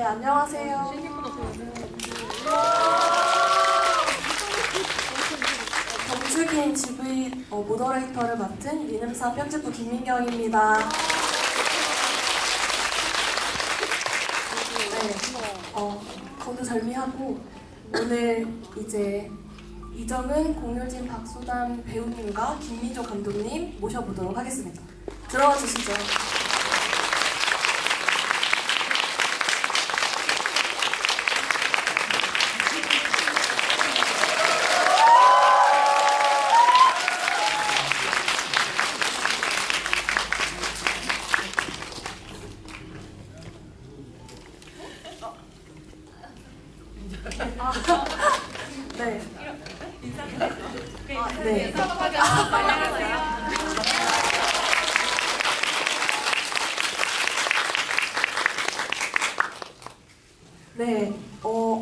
안녕하세요. 경주기행 GV 모더레이터를 맡은 리눔사 편집부 김민경입니다. 거두절미하고 오늘 이제 이정은, 공효진, 박소담 배우님과 김미조 감독님 모셔보도록 하겠습니다. 들어와 주시죠. 네. 네. 네.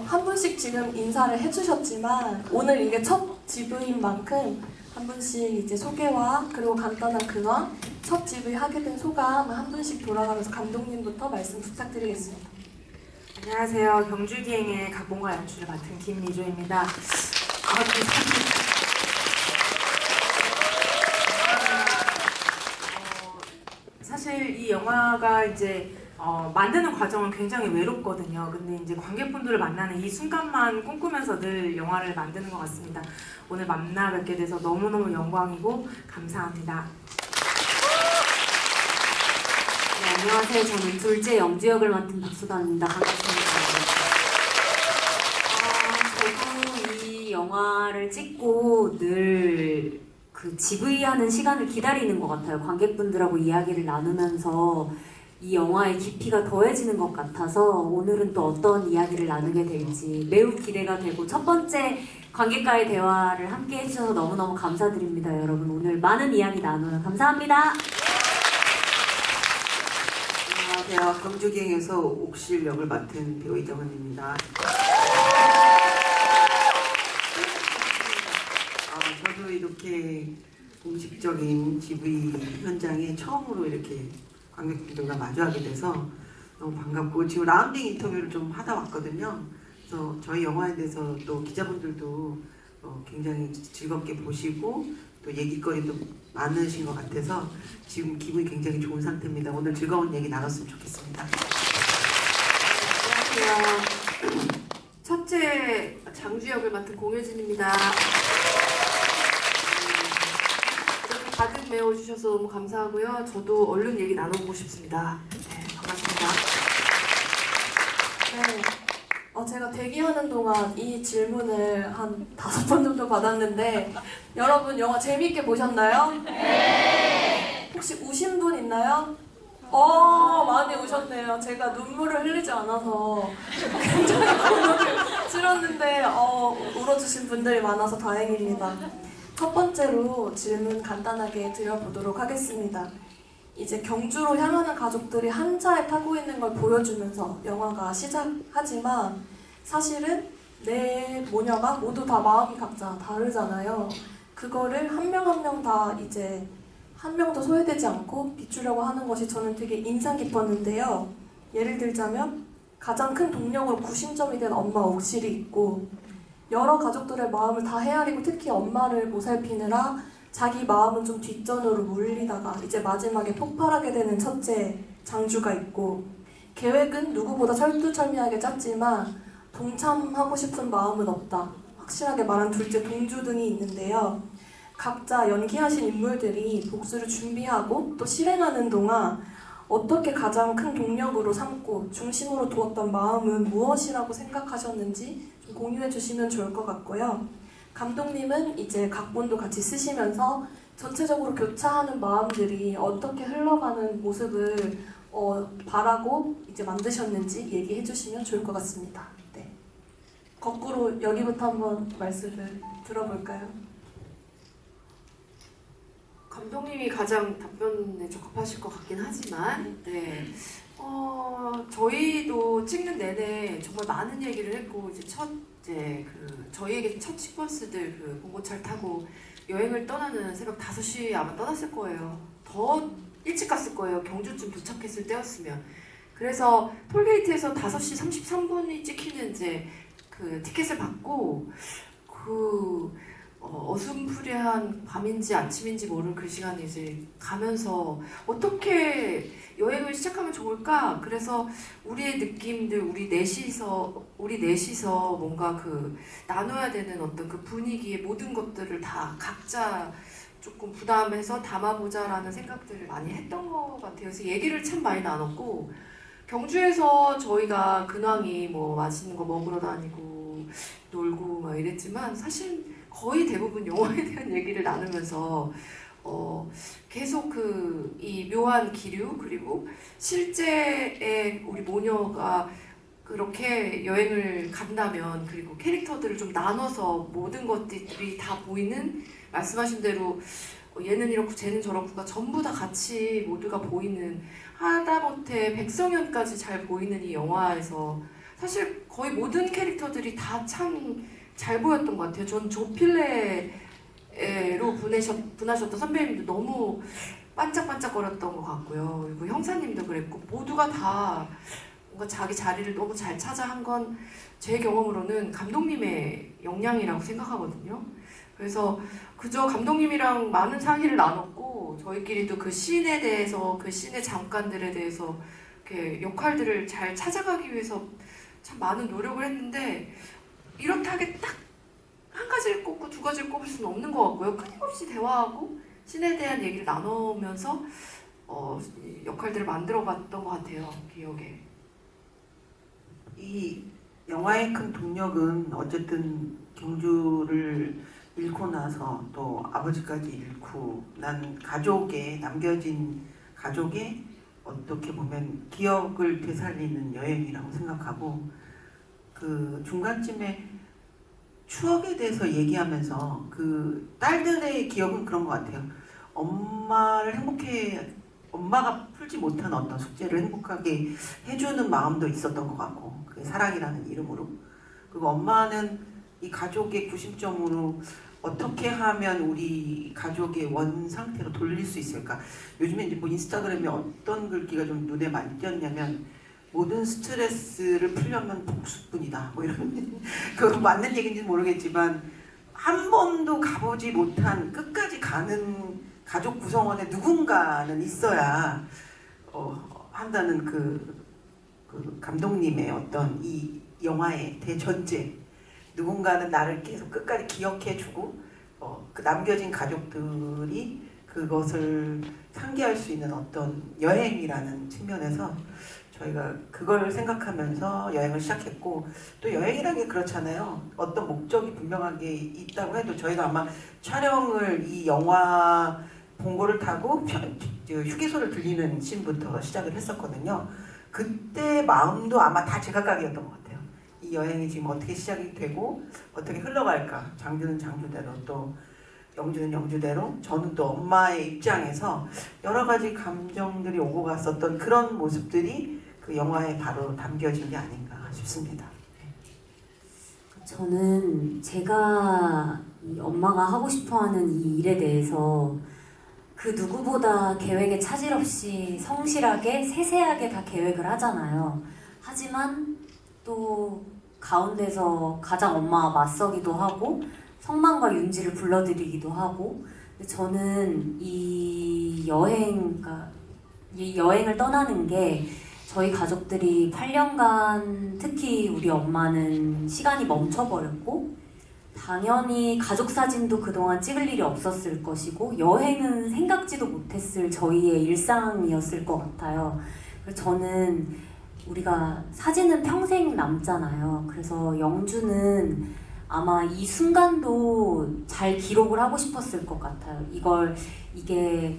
한 분씩 지금 인사를 해주셨지만 오늘 이게 첫 GV인 만큼 한 분씩 이제 소개와 그리고 간단한 근황, 첫 GV 하게 된 소감 한 분씩 돌아가면서 감독님부터 말씀 부탁드리겠습니다. 안녕하세요. 경주기행의 각본과 연출을 맡은 김미조입니다. 사실 이 영화가 이제 만드는 과정은 굉장히 외롭거든요. 근데 이제 관객분들을 만나는 이 순간만 꿈꾸면서 늘 영화를 만드는 것 같습니다. 오늘 만나 뵙게 돼서 너무너무 영광이고 감사합니다. 네, 안녕하세요. 저는 둘째 영주 역을 맡은 박소담입니다. 반갑습니다. 저도 이 영화를 찍고 늘 그 GV 하는 시간을 기다리는 것 같아요. 관객분들하고 이야기를 나누면서 이 영화의 깊이가 더해지는 것 같아서 오늘은 또 어떤 이야기를 나누게 될지 매우 기대가 되고 첫 번째 관객과의 대화를 함께 해주셔서 너무너무 감사드립니다. 여러분 오늘 많은 이야기 나눠요. 감사합니다. 안녕하세요. 경주기행에서 옥실 역을 맡은 배우 이정은입니다. 저도 이렇게 공식적인 GV 현장에 처음으로 이렇게 관객분들과 마주하게 돼서 너무 반갑고 지금 라운딩 인터뷰를 좀 하다 왔거든요. 그래서 저희 영화에 대해서 또 기자분들도 굉장히 즐겁게 보시고 또 얘기거리도 많으신 것 같아서 지금 기분이 굉장히 좋은 상태입니다. 오늘 즐거운 얘기 나눴으면 좋겠습니다. 안녕하세요. 첫째 장주 역을 맡은 공효진입니다. 이렇게 가득 메워주셔서 너무 감사하고요. 저도 얼른 얘기 나눠보고 싶습니다. 네, 반갑습니다. 네. 제가 대기하는 동안 이 질문을 한 5번 정도 받았는데 여러분 영화 재미있게 보셨나요? 네! 혹시 우신 분 있나요? 많이 우셨네요. 제가 눈물을 흘리지 않아서 굉장히 공연을 치렀는데 울어주신 분들이 많아서 다행입니다. 첫 번째로 질문 간단하게 드려보도록 하겠습니다. 이제 경주로 향하는 가족들이 한차에 타고 있는 걸 보여주면서 영화가 시작하지만 사실은 내 모녀가 모두 다 마음이 각자 다르잖아요. 그거를 한 명 한 명 다 이제 한 명도 소외되지 않고 비추려고 하는 것이 저는 되게 인상 깊었는데요. 예를 들자면 가장 큰 동력으로 구심점이 된 엄마 옥실이 있고 여러 가족들의 마음을 다 헤아리고 특히 엄마를 보살피느라 자기 마음은 좀 뒷전으로 물리다가 이제 마지막에 폭발하게 되는 첫째 장주가 있고 계획은 누구보다 철두철미하게 짰지만 동참하고 싶은 마음은 없다. 확실하게 말한 둘째 동주 등이 있는데요. 각자 연기하신 인물들이 복수를 준비하고 또 실행하는 동안 어떻게 가장 큰 동력으로 삼고 중심으로 두었던 마음은 무엇이라고 생각하셨는지 좀 공유해 주시면 좋을 것 같고요. 감독님은 이제 각본도 같이 쓰시면서 전체적으로 교차하는 마음들이 어떻게 흘러가는 모습을 바라고 이제 만드셨는지 얘기해 주시면 좋을 것 같습니다. 네. 거꾸로 여기부터 한번 말씀을 들어볼까요? 감독님이 가장 답변에 적합하실 것 같긴 하지만 네. 저희도 찍는 내내 정말 많은 얘기를 했고 이제 저희에게 첫 시퀀스들 그 봉고차를 타고 여행을 떠나는 새벽 5시에 아마 떠났을 거예요. 더 일찍 갔을 거예요. 경주쯤 도착했을 때였으면. 그래서 톨게이트에서 5시 33분이 찍히는 이제 그 티켓을 받고 그 어슴푸레한 밤인지 아침인지 모르는 그 시간에 이제 가면서 어떻게 여행을 시작하면 좋을까? 그래서 우리의 느낌들, 우리 넷이서 뭔가 그 나눠야 되는 어떤 그 분위기의 모든 것들을 다 각자 조금 부담해서 담아보자라는 생각들을 많이 했던 것 같아요. 그래서 얘기를 참 많이 나눴고, 경주에서 저희가 근황이 뭐 맛있는 거 먹으러 다니고 놀고 막 이랬지만 사실 거의 대부분 영화에 대한 얘기를 나누면서 계속 그 이 묘한 기류, 그리고 실제의 우리 모녀가 그렇게 여행을 간다면, 그리고 캐릭터들을 좀 나눠서 모든 것들이 다 보이는, 말씀하신 대로 얘는 이렇고 쟤는 저렇고가 전부 다 같이 모두가 보이는, 하다못해 백성현까지 잘 보이는 이 영화에서 사실 거의 모든 캐릭터들이 다 참 잘 보였던 것 같아요. 전 조필레로 분하셨던 선배님도 너무 반짝반짝거렸던 것 같고요. 그리고 형사님도 그랬고, 모두가 다 뭔가 자기 자리를 너무 잘 찾아 한 건 제 경험으로는 감독님의 역량이라고 생각하거든요. 그래서 그저 감독님이랑 많은 상의를 나눴고, 저희끼리도 그 씬에 대해서, 그 씬의 장관들에 대해서 이렇게 역할들을 잘 찾아가기 위해서 참 많은 노력을 했는데, 이렇다하게 딱 한 가지를 꼽고 두 가지를 꼽을 수는 없는 것 같고요. 끊임없이 대화하고 씬에 대한 얘기를 나누면서 역할들을 만들어갔던 것 같아요. 기억에. 이 영화의 큰 동력은 어쨌든 경주를 잃고 나서 또 아버지까지 잃고 난 가족의, 남겨진 가족의 어떻게 보면 기억을 되살리는 여행이라고 생각하고, 그 중간쯤에 추억에 대해서 얘기하면서 그 딸들의 기억은 그런 것 같아요. 엄마가 풀지 못한 어떤 숙제를 행복하게 해주는 마음도 있었던 것 같고, 그게 사랑이라는 이름으로. 그리고 엄마는 이 가족의 구심점으로 어떻게 하면 우리 가족의 원 상태로 돌릴 수 있을까. 요즘에 이제 뭐 인스타그램에 어떤 글귀가 좀 눈에 많이 띄었냐면, 모든 스트레스를 풀려면 복수뿐이다, 뭐 이런 그거 맞는 얘기인지는 모르겠지만, 한 번도 가보지 못한 끝까지 가는 가족 구성원에 누군가는 있어야 한다는 그 감독님의 어떤 이 영화의 대전제, 누군가는 나를 계속 끝까지 기억해주고 그 남겨진 가족들이 그것을 상기할 수 있는 어떤 여행이라는 측면에서 저희가 그걸 생각하면서 여행을 시작했고, 또 여행이라는 게 그렇잖아요. 어떤 목적이 분명하게 있다고 해도 저희가 아마 촬영을 이 영화 봉고를 타고 휴게소를 들리는 씬부터 시작을 했었거든요. 그때 마음도 아마 다 제각각이었던 것 같아요. 이 여행이 지금 어떻게 시작이 되고 어떻게 흘러갈까. 장주는 장주대로, 또 영주는 영주대로, 저는 또 엄마의 입장에서 여러 가지 감정들이 오고 갔었던 그런 모습들이 그 영화에 바로 담겨진 게 아닌가 싶습니다. 저는 제가 이 엄마가 하고 싶어하는 이 일에 대해서 그 누구보다 계획에 차질 없이 성실하게 세세하게 다 계획을 하잖아요. 하지만 또 가운데서 가장 엄마와 맞서기도 하고 성만과 윤지를 불러들이기도 하고, 근데 저는 이 여행을 떠나는 게 저희 가족들이 8년간 특히 우리 엄마는 시간이 멈춰버렸고, 당연히 가족 사진도 그동안 찍을 일이 없었을 것이고 여행은 생각지도 못했을 저희의 일상이었을 것 같아요. 그래서 저는 우리가 사진은 평생 남잖아요. 그래서 영주는 아마 이 순간도 잘 기록을 하고 싶었을 것 같아요. 이게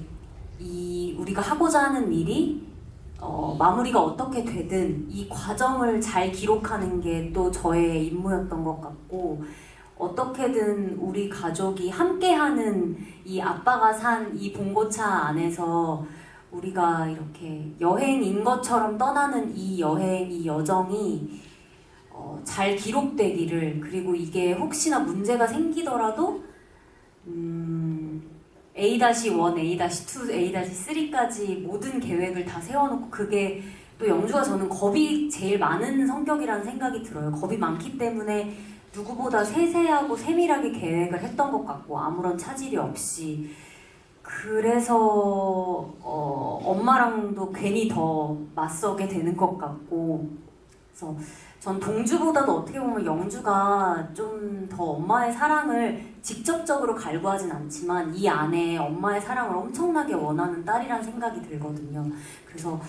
우리가 하고자 하는 일이 마무리가 어떻게 되든 이 과정을 잘 기록하는 게 또 저의 임무였던 것 같고, 어떻게든 우리 가족이 함께하는 이 아빠가 산 이 봉고차 안에서 우리가 이렇게 여행인 것처럼 떠나는 이 여행, 이 여정이 잘 기록되기를, 그리고 이게 혹시나 문제가 생기더라도 A-1, A-2, A-3까지 모든 계획을 다 세워놓고 그게 또 영주가 저는 겁이 제일 많은 성격이라는 생각이 들어요. 겁이 많기 때문에 누구보다 세세하고 세밀하게 계획을 했던 것 같고 아무런 차질이 없이 그래서 엄마랑도 괜히 더 맞서게 되는 것 같고 그래서 전 동주보다도 어떻게 보면 영주가 좀 더 엄마의 사랑을 직접적으로 갈구하진 않지만 이 안에 엄마의 사랑을 엄청나게 원하는 딸이란 생각이 들거든요. 그래서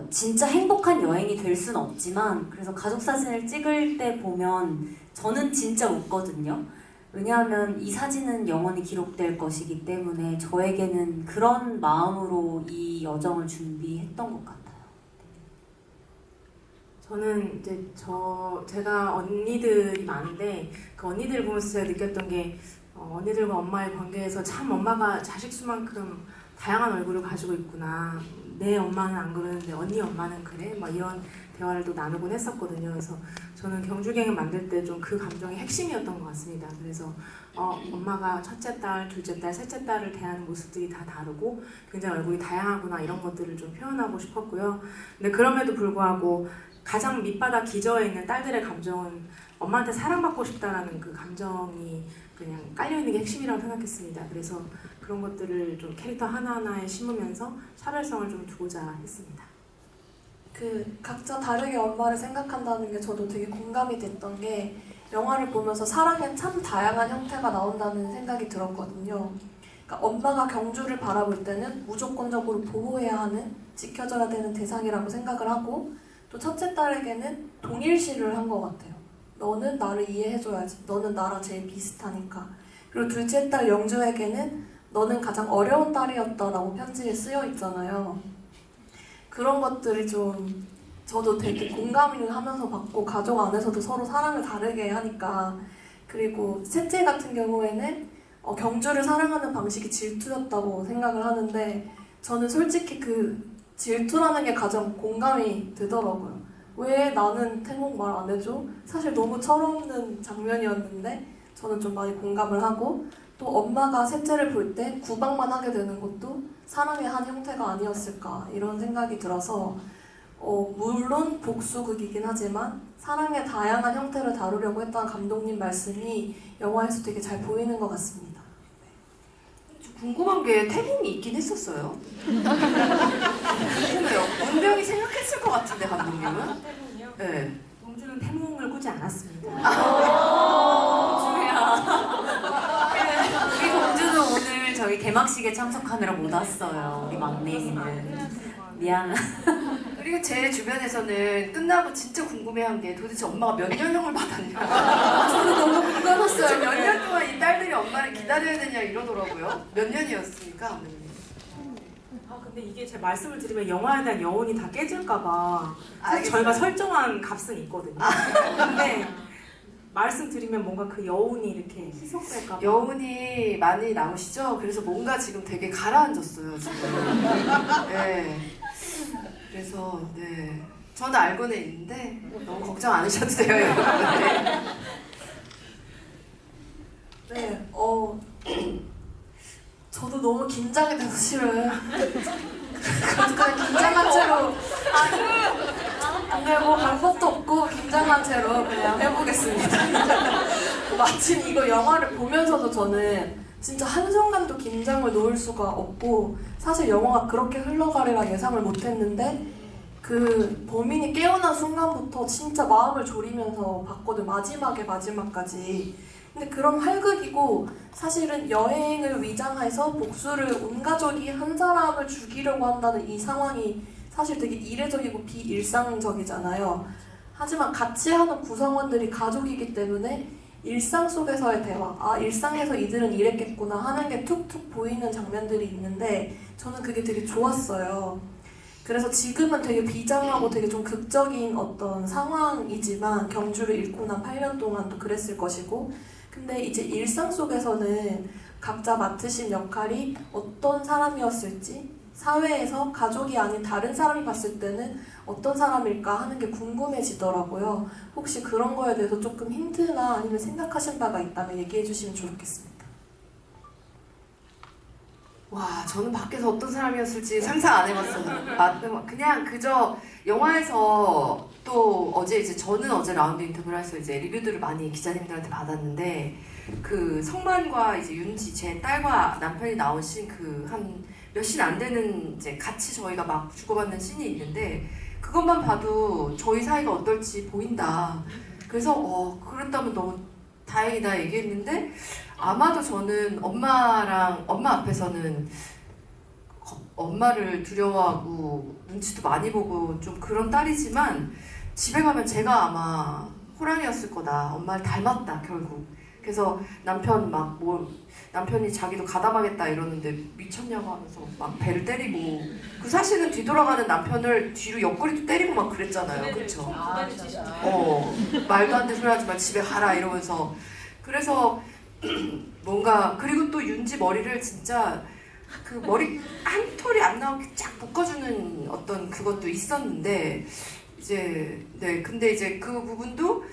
진짜 행복한 여행이 될 순 없지만 그래서 가족 사진을 찍을 때 보면 저는 진짜 웃거든요. 왜냐하면 이 사진은 영원히 기록될 것이기 때문에 저에게는 그런 마음으로 이 여정을 준비했던 것 같아요. 저는 이제 제가 언니들이 많은데 그 언니들을 보면서 제가 느꼈던 게 언니들과 엄마의 관계에서 참 엄마가 자식 수만큼 다양한 얼굴을 가지고 있구나. 내 엄마는 안 그러는데 언니 엄마는 그래? 막 이런 대화를 또 나누곤 했었거든요. 그래서 저는 경주갱을 만들 때 좀 그 감정이 핵심이었던 것 같습니다. 그래서 엄마가 첫째 딸, 둘째 딸, 셋째 딸을 대하는 모습들이 다 다르고 굉장히 얼굴이 다양하구나 이런 것들을 좀 표현하고 싶었고요. 근데 그럼에도 불구하고 가장 밑바닥 기저에 있는 딸들의 감정은 엄마한테 사랑받고 싶다라는 그 감정이 그냥 깔려있는 게 핵심이라고 생각했습니다. 그래서 그런 것들을 좀 캐릭터 하나하나에 심으면서 차별성을 좀 두고자 했습니다. 그 각자 다르게 엄마를 생각한다는 게 저도 되게 공감이 됐던 게 영화를 보면서 사랑의 참 다양한 형태가 나온다는 생각이 들었거든요. 그러니까 엄마가 경주를 바라볼 때는 무조건적으로 보호해야 하는, 지켜줘야 되는 대상이라고 생각을 하고 또 첫째 딸에게는 동일시를 한 것 같아요. 너는 나를 이해해줘야지. 너는 나랑 제일 비슷하니까. 그리고 둘째 딸 영주에게는 너는 가장 어려운 딸이었다라고 편지에 쓰여 있잖아요. 그런 것들이 좀 저도 되게 공감을 하면서 봤고 가족 안에서도 서로 사랑을 다르게 하니까 그리고 셋째 같은 경우에는 경주를 사랑하는 방식이 질투였다고 생각을 하는데 저는 솔직히 그 질투라는 게 가장 공감이 되더라고요. 왜 나는 태몽 말 안 해줘? 사실 너무 철없는 장면이었는데 저는 좀 많이 공감을 하고 또 엄마가 셋째를 볼 때 구박만 하게 되는 것도 사랑의 한 형태가 아니었을까 이런 생각이 들어서 물론 복수극이긴 하지만 사랑의 다양한 형태를 다루려고 했던 감독님 말씀이 영화에서 되게 잘 보이는 것 같습니다. 궁금한 게 태몽이 있긴 했었어요. 궁금해요. 문병이 생각했을 것 같은데 감독님은? 네. 공주는 태몽을 꾸지 않았습니다. 우리 공주는 오늘 저희 개막식에 참석하느라 못 왔어요. 우리 막내는 미안. 그리고 제 주변에서는 끝나고 진짜 궁금해한 게 도대체 엄마가 몇 년형을 받았냐. 저도 너무 공감했어요. 몇 년 동안 이 딸들이 엄마를 기다려야 되냐 이러더라고요. 몇 년이었습니까? 근데 이게 제 말씀을 드리면 영화에 대한 여운이 다 깨질까봐 사실 알겠어요. 저희가 설정한 값은 있거든요. 근데 말씀드리면 뭔가 그 여운이 이렇게 희석될까봐. 여운이 많이 남으시죠? 그래서 뭔가 지금 되게 가라앉았어요 지금. 네. 그래서 네. 저는 알고는 있는데 너무 걱정 안 하셔도 돼요 여러분. 네, 저도 너무 긴장이 돼서 싫어요. 그냥 긴장한 채로 뭐 방법도 없고 긴장한 채로 그냥 해보겠습니다. 마침 이거 영화를 보면서도 저는 진짜 한순간도 긴장을 놓을 수가 없고 사실 영화가 그렇게 흘러가리라 예상을 못했는데 그 범인이 깨어난 순간부터 진짜 마음을 졸이면서 봤거든. 마지막까지. 근데 그런 활극이고 사실은 여행을 위장해서 복수를 온 가족이 한 사람을 죽이려고 한다는 이 상황이 사실 되게 이례적이고 비일상적이잖아요. 하지만 같이 하는 구성원들이 가족이기 때문에 일상 속에서의 대화, 일상에서 이들은 이랬겠구나 하는 게 툭툭 보이는 장면들이 있는데 저는 그게 되게 좋았어요. 그래서 지금은 되게 비장하고 되게 좀 극적인 어떤 상황이지만 경주를 잃고 난 8년 동안도 그랬을 것이고 근데 이제 일상 속에서는 각자 맡으신 역할이 어떤 사람이었을지 사회에서 가족이 아닌 다른 사람이 봤을 때는 어떤 사람일까 하는 게 궁금해지더라고요. 혹시 그런 거에 대해서 조금 힌트나 아니면 생각하신 바가 있다면 얘기해 주시면 좋겠습니다. 와, 저는 밖에서 어떤 사람이었을지 상상 안 해봤어요. 그냥 그저 영화에서 또 어제 이제 저는 어제 라운드 인터뷰를 해서 이제 리뷰들을 많이 기자님들한테 받았는데 그 성만과 이제 윤지 제 딸과 남편이 나온 씬 그 한 몇 씬 안 되는 이제 같이 저희가 막 주고받는 씬이 있는데 그것만 봐도 저희 사이가 어떨지 보인다. 그래서 그랬다면 너무 다행이다 얘기했는데 아마도 저는 엄마 앞에서는 엄마를 두려워하고 눈치도 많이 보고 좀 그런 딸이지만 집에 가면 제가 아마 호랑이였을 거다. 엄마를 닮았다 결국. 그래서 남편이 자기도 가담하겠다 이러는데 미쳤냐고 하면서 막 배를 때리고 그 사실은 뒤돌아가는 남편을 뒤로 옆구리도 때리고 막 그랬잖아요. 그쵸? 말도 안 되는 소리 하지 마 집에 가라 이러면서 그래서 뭔가 그리고 또 윤지 머리를 진짜 그 머리 한 톨이 안 나오게 쫙 묶어주는 어떤 그것도 있었는데 이제 네 근데 이제 그 부분도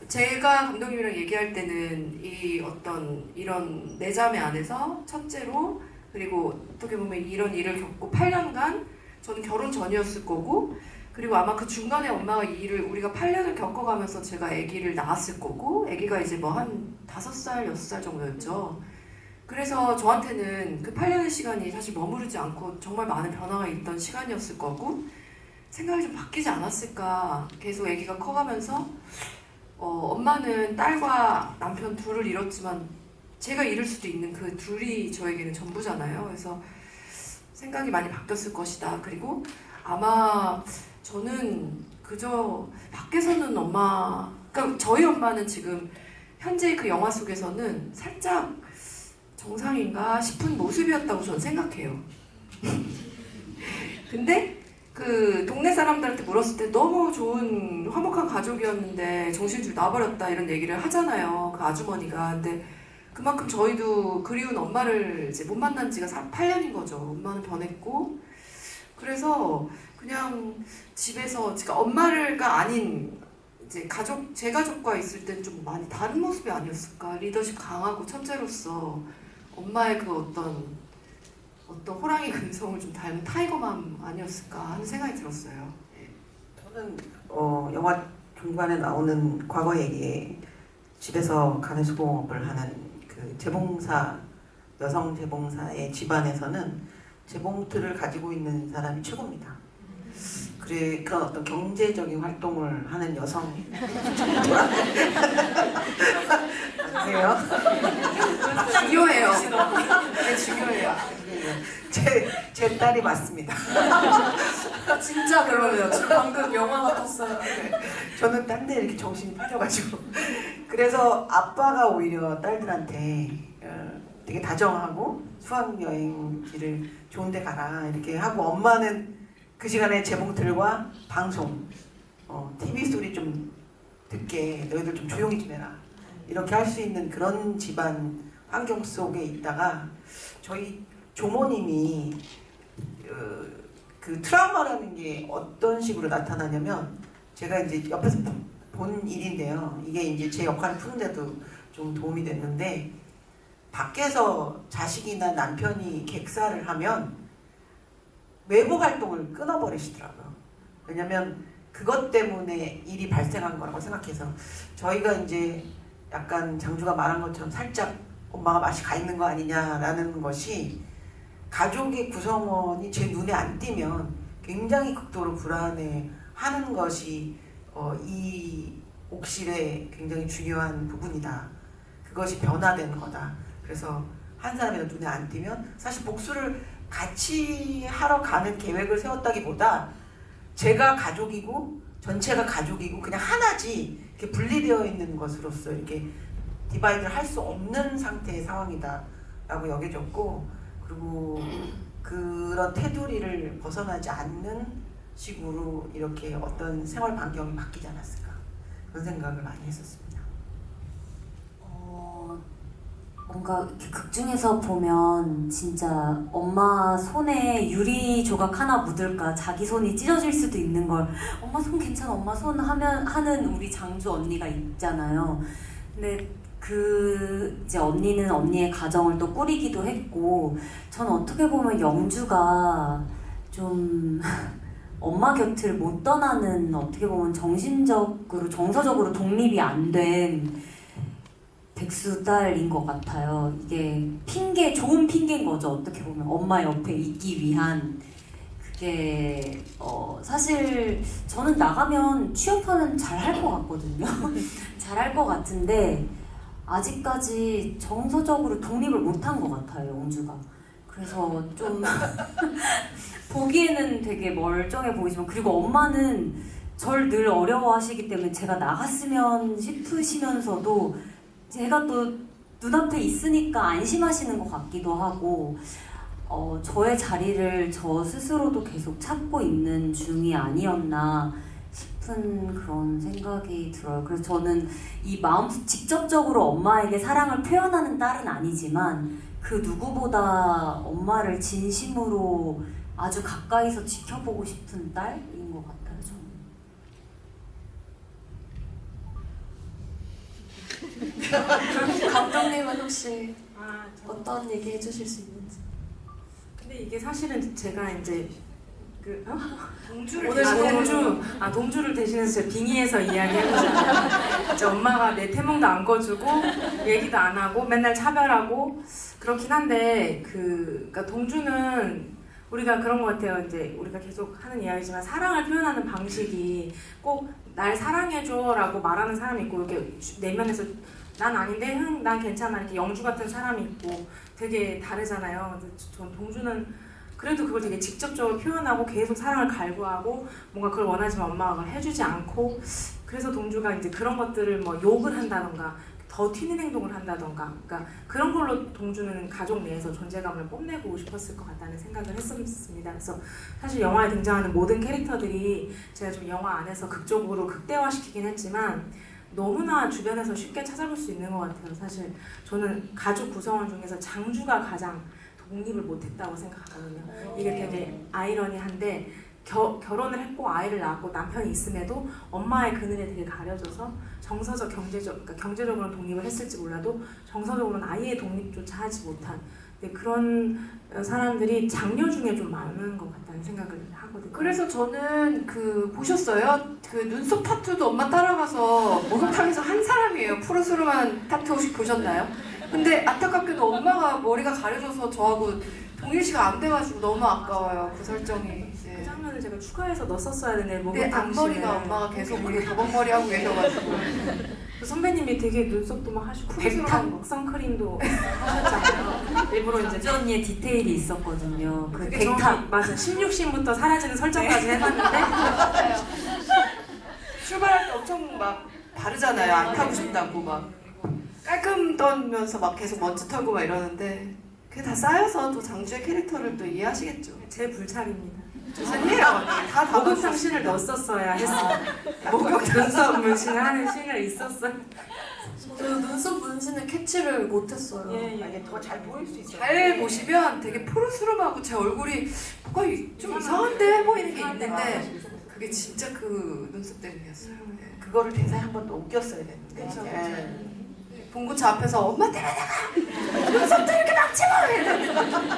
제가 감독님이랑 얘기할 때는 이 어떤 이런 내 자매 안에서 첫째로 그리고 어떻게 보면 이런 일을 겪고 8년간 저는 결혼 전이었을 거고 그리고 아마 그 중간에 엄마가 이 일을 우리가 8년을 겪어가면서 제가 아기를 낳았을 거고 아기가 이제 뭐 한 5살, 6살 정도였죠. 그래서 저한테는 그 8년의 시간이 사실 머무르지 않고 정말 많은 변화가 있던 시간이었을 거고 생각이 좀 바뀌지 않았을까. 계속 아기가 커가면서 엄마는 딸과 남편 둘을 잃었지만 제가 잃을 수도 있는 그 둘이 저에게는 전부잖아요. 그래서 생각이 많이 바뀌었을 것이다. 그리고 아마 저는 그저 밖에서는 그러니까 저희 엄마는 지금 현재 그 영화 속에서는 살짝 정상인가 싶은 모습이었다고 저는 생각해요. 근데 그 동네 사람들한테 물었을 때 너무 좋은 화목한 가족이었는데 정신줄 놔버렸다 이런 얘기를 하잖아요. 그 아주머니가. 근데 그만큼 저희도 그리운 엄마를 이제 못 만난 지가 8년인 거죠. 엄마는 변했고. 그래서 그냥 집에서 그러니까 엄마가 아닌 이제 제 가족과 있을 땐 좀 많이 다른 모습이 아니었을까. 리더십 강하고 첫째로서 엄마의 그 어떤 호랑이 근성을 좀 닮은 타이거맘 아니었을까 하는 생각이 들었어요. 저는 영화 중반에 나오는 과거 얘기에 집에서 간호수공업을 하는 그 여성 재봉사의 집안에서는 재봉틀을 가지고 있는 사람이 최고입니다. 그런 어떤 경제적인 활동을 하는 여성 아세요? 중요해요. 네, 중요해요. 제 딸이 맞습니다. 진짜 그러네요. 지금 방금 영화 같았어요. 저는 딴 데 이렇게 정신이 팔려가지고 그래서 아빠가 오히려 딸들한테 되게 다정하고 수학여행지를 좋은 데 가라 이렇게 하고 엄마는 그 시간에 재봉틀과 방송 TV 소리 좀 듣게 너희들 좀 조용히 좀 해라 이렇게 할 수 있는 그런 집안 환경 속에 있다가 저희 조모님이 그 트라우마라는 게 어떤 식으로 나타나냐면 제가 이제 옆에서 본 일인데요. 이게 이제 제 역할을 푸는데도 좀 도움이 됐는데 밖에서 자식이나 남편이 객사를 하면 외부 활동을 끊어버리시더라고요. 왜냐면 그것 때문에 일이 발생한 거라고 생각해서 저희가 이제 약간 장주가 말한 것처럼 살짝 엄마가 맛이 가 있는 거 아니냐라는 것이 가족의 구성원이 제 눈에 안 띄면 굉장히 극도로 불안해하는 것이 이 옥실의 굉장히 중요한 부분이다. 그것이 변화되는 거다. 그래서 한 사람이라도 눈에 안 띄면 사실 복수를 같이 하러 가는 계획을 세웠다기보다 제가 가족이고 전체가 가족이고 그냥 하나지 이렇게 분리되어 있는 것으로서 이렇게 디바이드를 할 수 없는 상태의 상황이다 라고 여겨졌고 그리고 그런 테두리를 벗어나지 않는 식으로 이렇게 어떤 생활 반경이 바뀌지 않았을까 그런 생각을 많이 했었습니다. 뭔가 이렇게 극 중에서 보면 진짜 엄마 손에 유리 조각 하나 묻을까 자기 손이 찢어질 수도 있는 걸 엄마 손 괜찮아 엄마 손 하는 우리 장주 언니가 있잖아요. 근데 이제 언니는 언니의 가정을 또 꾸리기도 했고, 저는 어떻게 보면 영주가 좀 엄마 곁을 못 떠나는, 어떻게 보면 정신적으로 정서적으로 독립이 안 된 백수 딸인 것 같아요. 이게 좋은 핑계인 거죠. 어떻게 보면 엄마 옆에 있기 위한. 그게 사실 저는 나가면 취업하면 잘할 것 같거든요. 잘할 것 같은데 아직까지 정서적으로 독립을 못한 것 같아요, 영주가. 그래서 좀 보기에는 되게 멀쩡해 보이지만, 그리고 엄마는 절 늘 어려워하시기 때문에 제가 나갔으면 싶으시면서도 제가 또 눈앞에 있으니까 안심하시는 것 같기도 하고, 저의 자리를 저 스스로도 계속 찾고 있는 중이 아니었나 싶은 그런 생각이 들어요. 그래서 저는 이 직접적으로 엄마에게 사랑을 표현하는 딸은 아니지만 그 누구보다 엄마를 진심으로 아주 가까이서 지켜보고 싶은 딸인 것 같아요, 저는. 감독님은 혹시 저 어떤 얘기 해주실 수 있는지? 근데 이게 사실은 제가 이제 동주를 오늘 대신하는 동주를 대신해서 제가 빙의해서 이야기해보자면 이제 엄마가 내 태몽도 안 꺼주고 얘기도 안 하고 맨날 차별하고 그렇긴 한데 그러니까 동주는 우리가 그런 것 같아요. 이제 우리가 계속 하는 이야기지만 사랑을 표현하는 방식이 꼭 날 사랑해줘라고 말하는 사람이 있고 이렇게 내면에서 난 아닌데 난 괜찮아 이렇게 영주 같은 사람이 있고 되게 다르잖아요. 근데 전 동주는 그래도 그걸 되게 직접적으로 표현하고 계속 사랑을 갈구하고 뭔가 그걸 원하지만 엄마가 그걸 해주지 않고, 그래서 동주가 이제 그런 것들을 뭐 욕을 한다던가 더 튀는 행동을 한다던가, 그러니까 그런 걸로 동주는 가족 내에서 존재감을 뽐내고 싶었을 것 같다는 생각을 했었습니다. 그래서 사실 영화에 등장하는 모든 캐릭터들이 제가 좀 영화 안에서 극적으로 극대화시키긴 했지만 너무나 주변에서 쉽게 찾아볼 수 있는 것 같아요. 사실 저는 가족 구성원 중에서 장주가 가장 독립을 못했다고 생각하거든요. 이게 되게 아이러니한데 결혼을 했고 아이를 낳았고 남편이 있음에도 엄마의 그늘에 되게 가려져서 정서적, 그러니까 경제적으로는 독립을 했을지 몰라도 정서적으로는 아이의 독립조차 하지 못한, 근데 그런 사람들이 장녀 중에 좀 많은 것 같다는 생각을 하거든요. 그래서 저는 보셨어요? 그 눈썹 타투도 엄마 따라가서 목욕탕에서 한 사람이에요. 푸르스름한 타투 혹시 보셨나요? 근데 안타깝게도 엄마가 머리가 가려져서 저하고 동일시가 안 돼가지고 너무 아까워요. 그 설정이. 그 장면을 제가 추가해서 넣었어야 되는데 근데 앞머리가 엄마가 계속 우리 도박머리 하고 계셔가지고 그 선배님이 되게 눈썹도 막 하시고 푸르스름한 백탁 선크림도 하셨잖아요. 일부러 이제 영주 언니의 디테일이 있었거든요. 그 그게 백탁. 정확히 맞아 16신부터 사라지는 설정까지 해봤는데 출발할 때 엄청 막 바르잖아요. 안 타고 싶다고 막 깔끔 떠면서 막 계속 먼지 털고 막 이러는데 그게 다 쌓여서 또 장주의 캐릭터를 또 이해하시겠죠. 제 불찰입니다. 죄송해요. 다 목욕탕 씬을 넣었어야 했어. 목욕탕 눈썹 문신을 하는 씬을 있었어. 저 눈썹 문신을 캐치를 못했어요. 이게 더 잘 보일 수 있어요. 잘 보시면 되게 푸르스름하고 제 얼굴이 뭔가 좀 이상한데 보이는 게 있는데 그게 진짜 그 눈썹 때문이었어요. 네. 그거를 대사에 한 번 더 웃겼어야 되는데. 그쵸, 예. 봉구차 앞에서 엄마 때려다가 눈썹도 이렇게 막지마 이러는데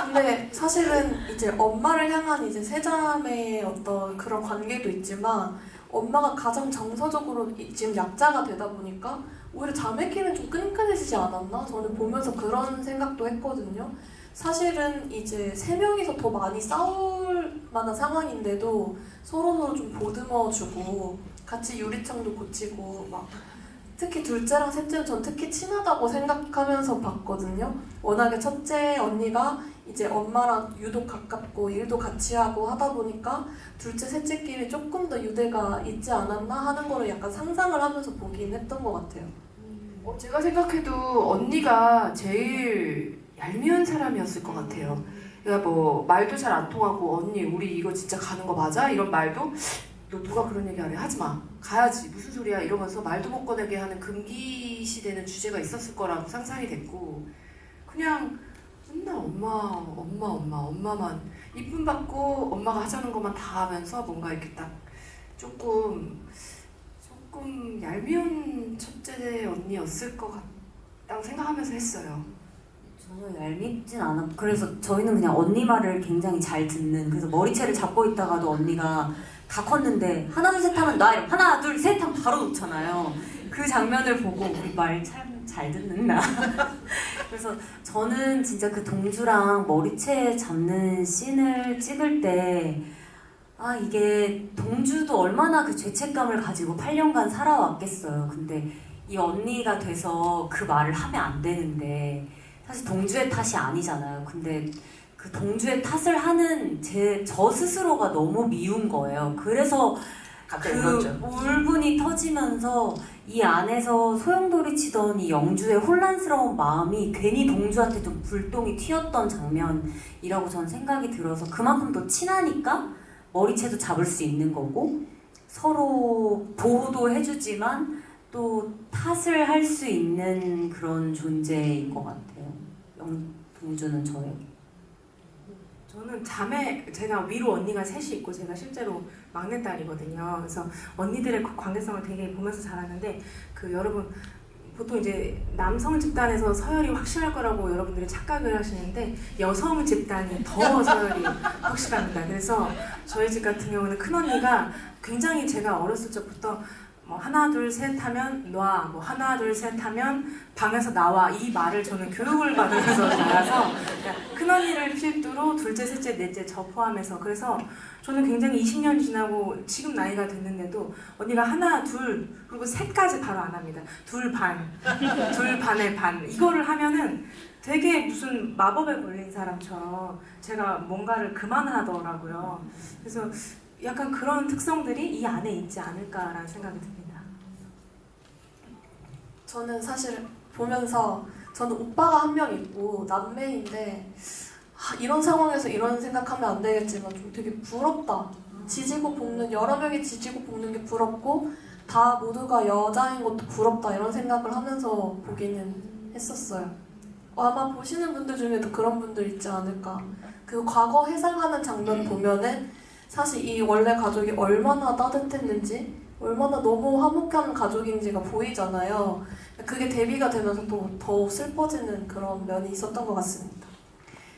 근데 사실은 이제 엄마를 향한 이제 세자매의 어떤 그런 관계도 있지만 엄마가 가장 정서적으로 지금 약자가 되다 보니까 오히려 자매끼리는 좀 끈끈해지지 않았나? 저는 보면서 그런 생각도 했거든요. 사실은 이제 세 명이서 더 많이 싸울 만한 상황인데도 서로서로 좀 보듬어주고 같이 유리창도 고치고 막 특히 둘째랑 셋째는 전 특히 친하다고 생각하면서 봤거든요. 워낙에 첫째 언니가 이제 엄마랑 유독 가깝고 일도 같이 하고 하다 보니까 둘째, 셋째끼리 조금 더 유대가 있지 않았나 하는 거를 약간 상상을 하면서 보긴 했던 것 같아요. 제가 생각해도 언니가 제일 얄미운 사람이었을 것 같아요. 그러니까 뭐 말도 잘 안 통하고 언니 우리 이거 진짜 가는 거 맞아? 이런 말도 너 누가 그런 얘기 하래? 하지 마. 가야지. 무슨 소리야? 이러면서 말도 못 꺼내게 하는 금기시되는 주제가 있었을 거라고 상상이 됐고 그냥 맨날 엄마만 이쁨 받고 엄마가 하자는 것만 다 하면서 뭔가 이렇게 딱 조금 조금 얄미운 첫째 언니였을 것 같다고 생각하면서 했어요. 전혀 얄밉진 않아. 그래서 저희는 그냥 언니 말을 굉장히 잘 듣는. 그래서 머리채를 잡고 있다가도 언니가 다 컸는데 하나 둘 셋 하면 나 이러면 하나 둘 셋 하면 바로 놓잖아요. 그 장면을 보고 우리 말 참 잘 듣는다. 그래서 저는 진짜 그 동주랑 머리채 잡는 씬을 찍을 때 아 이게 동주도 얼마나 그 죄책감을 가지고 8년간 살아왔겠어요. 근데 이 언니가 돼서 그 말을 하면 안 되는데 사실 동주의 탓이 아니잖아요. 근데 그 동주의 탓을 하는 저 스스로가 너무 미운 거예요. 그래서 갑자기 그 울었죠. 울분이 터지면서 이 안에서 소용돌이 치던 이 영주의 혼란스러운 마음이 괜히 동주한테 좀 불똥이 튀었던 장면이라고 저는 생각이 들어서 그만큼 더 친하니까 머리채도 잡을 수 있는 거고 서로 보호도 해주지만 또 탓을 할 수 있는 그런 존재인 것 같아요. 동주는 저에게. 저는 제가 위로 언니가 셋이 있고 제가 실제로 막내딸이거든요. 그래서 언니들의 그 관계성을 되게 보면서 자랐는데 그 여러분 보통 이제 남성 집단에서 서열이 확실할 거라고 여러분들이 착각을 하시는데 여성 집단이 더 서열이 확실합니다. 그래서 저희 집 같은 경우는 큰언니가 굉장히 제가 어렸을 적부터 뭐 하나 둘 셋 하면 놔, 뭐 하나 둘 셋 하면 방에서 나와 이 말을 저는 교육을 받으면서 자라서 큰언니를 필두로 둘째, 셋째, 넷째 저 포함해서 그래서 저는 굉장히 20년 지나고 지금 나이가 됐는데도 언니가 하나, 둘, 그리고 셋까지 바로 안 합니다. 둘 반, 둘 반의 반 이거를 하면은 되게 무슨 마법에 걸린 사람처럼 제가 뭔가를 그만하더라고요. 그래서 약간 그런 특성들이 이 안에 있지 않을까라는 생각이 듭니다. 저는 사실 보면서 저는 오빠가 한 명 있고 남매인데 이런 상황에서 이런 생각하면 안 되겠지만 좀 되게 부럽다. 지지고 볶는 여러 명이 지지고 볶는 게 부럽고 다 모두가 여자인 것도 부럽다 이런 생각을 하면서 보기는 했었어요. 아마 보시는 분들 중에도 그런 분들 있지 않을까. 그 과거 회상하는 장면 보면은 사실 이 원래 가족이 얼마나 따뜻했는지 얼마나 너무 화목한 가족인지가 보이잖아요. 그게 대비가 되면서 또 더욱 슬퍼지는 그런 면이 있었던 것 같습니다.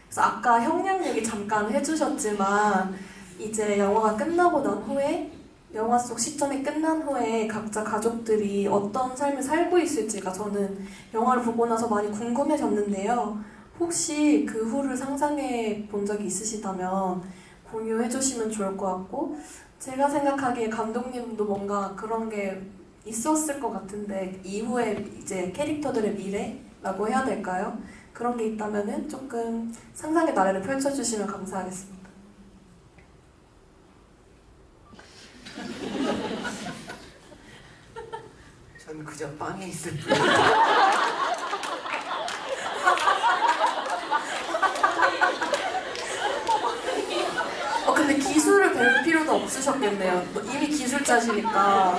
그래서 아까 형량 얘기 잠깐 해주셨지만 이제 영화가 끝나고 난 후에 영화 속 시점이 끝난 후에 각자 가족들이 어떤 삶을 살고 있을지가 저는 영화를 보고 나서 많이 궁금해졌는데요. 혹시 그 후를 상상해 본 적이 있으시다면 공유해 주시면 좋을 것 같고 제가 생각하기에 감독님도 뭔가 그런 게 있었을 것 같은데 이후에 이제 캐릭터들의 미래라고 해야 될까요? 그런 게 있다면은 조금 상상의 나래를 펼쳐주시면 감사하겠습니다. 저는 그저 빵에 있을 뿐. 근데 기술을 배울 필요도 없으셨겠네요. 이미 기술자시니까.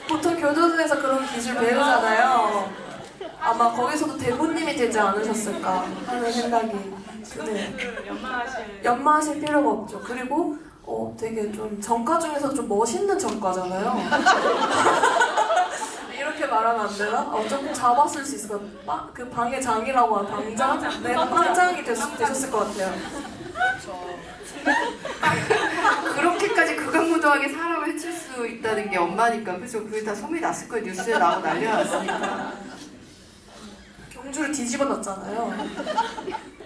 보통 교도소에서 그런 기술 배우잖아요. 아마 거기서도 대부님이 되지 않으셨을까 하는 생각이 드네요. 연마하실 필요가 없죠. 그리고 되게 좀 전과 중에서 좀 멋있는 전과잖아요. 이렇게 말하면 안 되나? 조금 잡았을 수 있을 것 같아요. 그 방의 장이라고 하는 방장? 네, 방장이 되셨을 것 같아요. 그렇게까지 극악무도하게 사람을 해칠 수 있다는 게 엄마니까 그래서 그게 다 소문이 났을 거예요. 뉴스에 나오고 난리가 났으니까. 경주를 뒤집어 놨잖아요.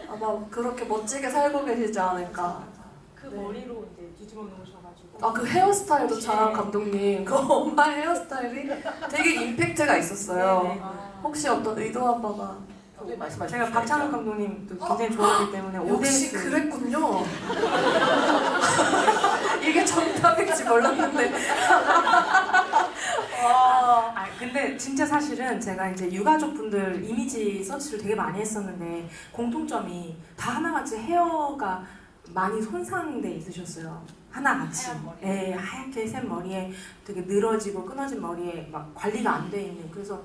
아마 그렇게 멋지게 살고 계시지 않을까. 그 머리로 이제 뒤집어 놓으셔가지고 그 헤어스타일도 잘 감독님. 그 엄마의 헤어스타일이 되게 임팩트가 있었어요. 혹시 어떤 의도한 바가? 제가 박찬욱 감독님도 굉장히 좋아하기 때문에 역시 오데스 그랬군요. 이게 정답인지 몰랐는데. 근데 진짜 사실은 제가 이제 유가족분들 이미지 서치를 되게 많이 했었는데 공통점이 다 하나같이 헤어가 많이 손상돼 있으셨어요. 하나같이. 예, 하얗게 센 머리에 되게 늘어지고 끊어진 머리에 막 관리가 안 돼 있는. 그래서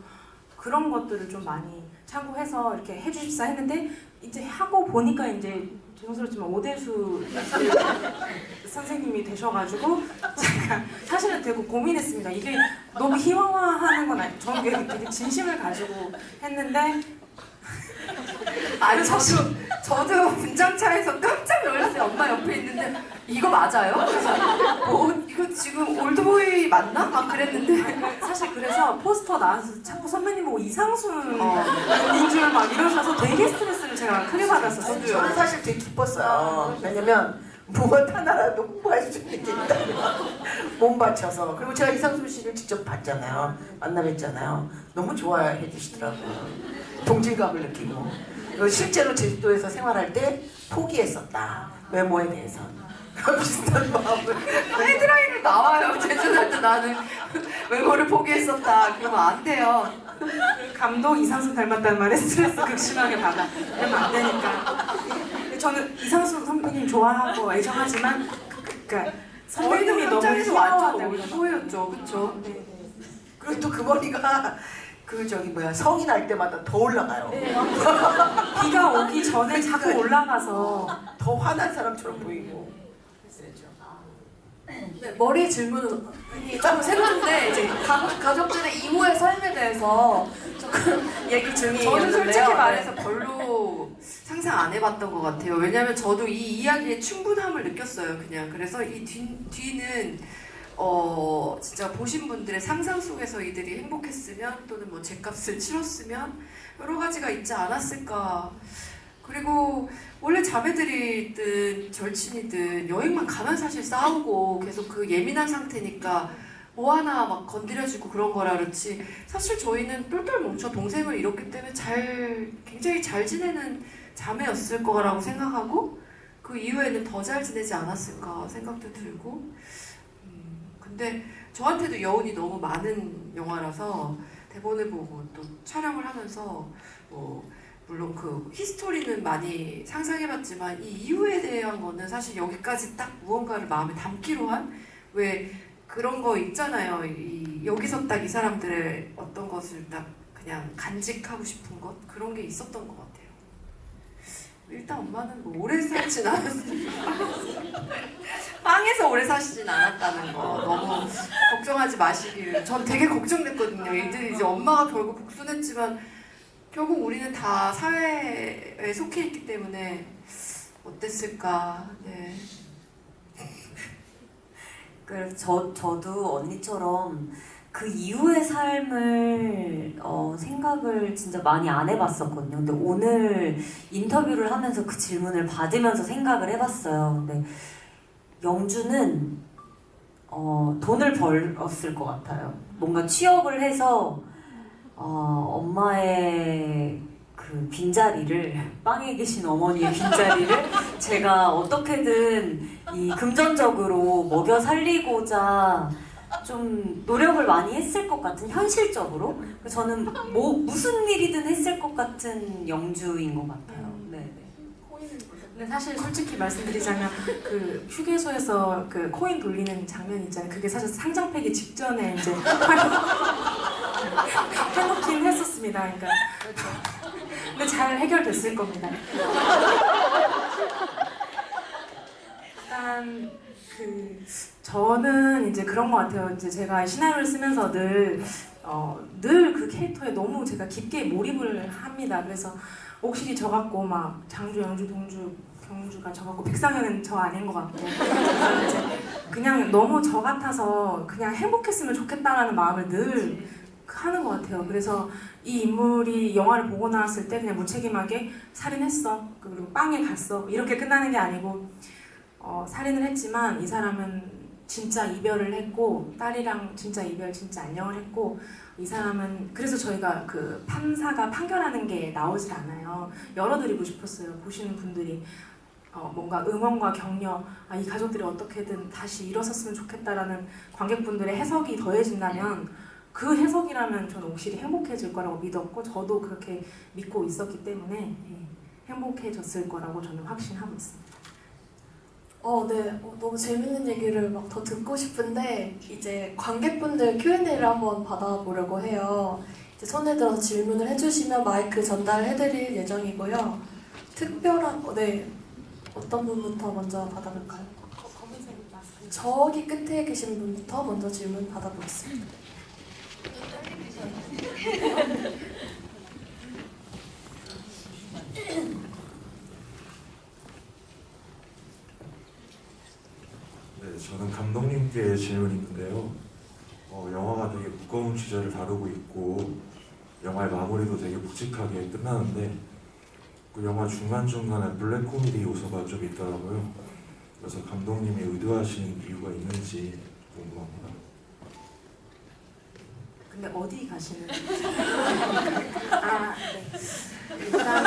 그런 것들을 좀 많이 참고해서 이렇게 해주십사 했는데 이제 하고 보니까 이제 죄송스럽지만 오대수 선생님이 되셔가지고 제가 사실은 되게 고민했습니다. 이게 너무 희화화하는 건 아니, 저는 되게 진심을 가지고 했는데 아니 저도 분장차에서 깜짝 놀랐어요. 엄마 옆에 있는데 이거 맞아요? 그래서 이거 지금 올드보이 맞나? 막 그랬는데 사실 그래서 포스터 나와서 자꾸 선배님 보고 이상순인 줄 막 이러셔서 되게 스트레스를 제가 크게 받았었어요. 저는 사실 되게 기뻤어요. 왜냐면 무엇 하나라도 홍보할 수 있는 게 있다면 몸 바쳐서. 그리고 제가 이상순 씨를 직접 봤잖아요. 만나뵀잖아요. 너무 좋아해 주시더라고요. 동질감을 느끼고. 그리고 실제로 제주도에서 생활할 때 포기했었다. 외모에 대해서. 그런 비슷한 마음을. 헤드라인을 나와요. 제주도 때 나는 외모를 포기했었다. 그러면 안 돼요. 감독 이상순 닮았다는 말에 스트레스 극심하게 받아. 그러면 안 되니까. 근데 저는 이상순 선배님 좋아하고 애정하지만 그러니까 선배님이 너무 현장에서 완전 희화화되고 올드보이였죠. 그쵸? 그리고 또 그 머리가 그 저기 뭐야 성이 날 때마다 더 올라가요. 비가 오기 전에 자꾸 올라가서 더 화난 사람처럼 보이고. 네, 머리 질문은 조금 샜는데 이제 가족들의 이후의 삶에 대해서 조금 얘기 중이었는데요. 저는 솔직히 네. 말해서 별로 상상 안 해봤던 것 같아요. 왜냐면 저도 이 이야기에 충분함을 느꼈어요. 그냥 그래서 이 뒤는 진짜 보신 분들의 상상 속에서 이들이 행복했으면 또는 뭐 죗값을 치렀으면 여러 가지가 있지 않았을까. 그리고 원래 자매들이든 절친이든 여행만 가면 사실 싸우고 계속 그 예민한 상태니까 뭐 하나 막 건드려주고 그런 거라 그렇지 사실 저희는 똘똘 뭉쳐 동생을 잃었기 때문에 굉장히 잘 지내는 자매였을 거라고 생각하고 그 이후에는 더 잘 지내지 않았을까 생각도 들고 근데 저한테도 여운이 너무 많은 영화라서 대본을 보고 또 촬영을 하면서 물론 그 히스토리는 많이 상상해봤지만 이 이유에 대한 거는 사실 여기까지 딱 무언가를 마음에 담기로 한 왜 그런 거 있잖아요. 여기서 딱 이 사람들의 어떤 것을 딱 그냥 간직하고 싶은 것 그런 게 있었던 것 같아요. 일단 엄마는 뭐 오래 살진 않았어요. 빵에서 오래 사시진 않았다는 거 너무 걱정하지 마시길. 전 되게 걱정됐거든요. 이들이 이제 엄마가 결국 복순했지만 결국 우리는 다 사회에 속해 있기 때문에 어땠을까. 네. 그래서 저도 언니처럼 그 이후의 삶을 생각을 진짜 많이 안 해봤었거든요. 근데 오늘 인터뷰를 하면서 그 질문을 받으면서 생각을 해봤어요. 근데 영주는 돈을 벌었을 것 같아요. 뭔가 취업을 해서 엄마의 그 빈자리를 빵에 계신 어머니의 빈자리를 제가 어떻게든 이 금전적으로 먹여 살리고자 좀 노력을 많이 했을 것 같은 현실적으로 저는 무슨 일이든 했을 것 같은 영주인 것 같아요. 네. 근데 사실 솔직히 말씀드리자면 그 휴게소에서 그 코인 돌리는 장면 있잖아요. 그게 사실 상장폐기 직전에 이제 해놓긴 했었습니다. 그러니까 근데 잘 해결됐을 겁니다. 일단 저는 이제 그런 것 같아요. 이제 제가 시나리오를 쓰면서 늘 그 캐릭터에 너무 제가 깊게 몰입을 합니다. 그래서 옥실이 저 같고 막 장주, 영주, 동주, 경주가 저 같고 백상현은 저 아닌 것 같고 그래서 이제 그냥 너무 저 같아서 그냥 행복했으면 좋겠다라는 마음을 늘 하는 것 같아요. 그래서 이 인물이 영화를 보고 나왔을 때 그냥 무책임하게 살인했어 그리고 빵에 갔어 이렇게 끝나는 게 아니고 살인을 했지만 이 사람은 진짜 이별을 했고 딸이랑 진짜 이별 진짜 안녕을 했고 이 사람은 그래서 저희가 그 판사가 판결하는 게 나오질 않아요. 열어드리고 싶었어요. 보시는 분들이 뭔가 응원과 격려 이 가족들이 어떻게든 다시 일어섰으면 좋겠다라는 관객분들의 해석이 더해진다면 그 해석이라면 저는 옥실이 행복해질 거라고 믿었고 저도 그렇게 믿고 있었기 때문에 행복해졌을 거라고 저는 확신하고 있습니다. 네. 너무 재밌는 얘기를 막 더 듣고 싶은데 이제 관객분들 Q&A를 한번 받아보려고 해요. 이제 손을 들어서 질문을 해주시면 마이크 전달해드릴 예정이고요. 특별한 네, 어떤 분부터 먼저 받아볼까요? 저기 끝에 계신 분부터 먼저 질문 받아보겠습니다. 네, 저는 감독님께 질문이 있는데요. 영화가 되게 무거운 주제를 다루고 있고 영화의 마무리도 되게 묵직하게 끝나는데 그 영화 중간중간에 블랙 코미디 요소가 좀 있더라고요. 그래서 감독님이 의도하신 이유가 있는지 궁금합니다. 근데 어디 가시는? 아, 네. 일단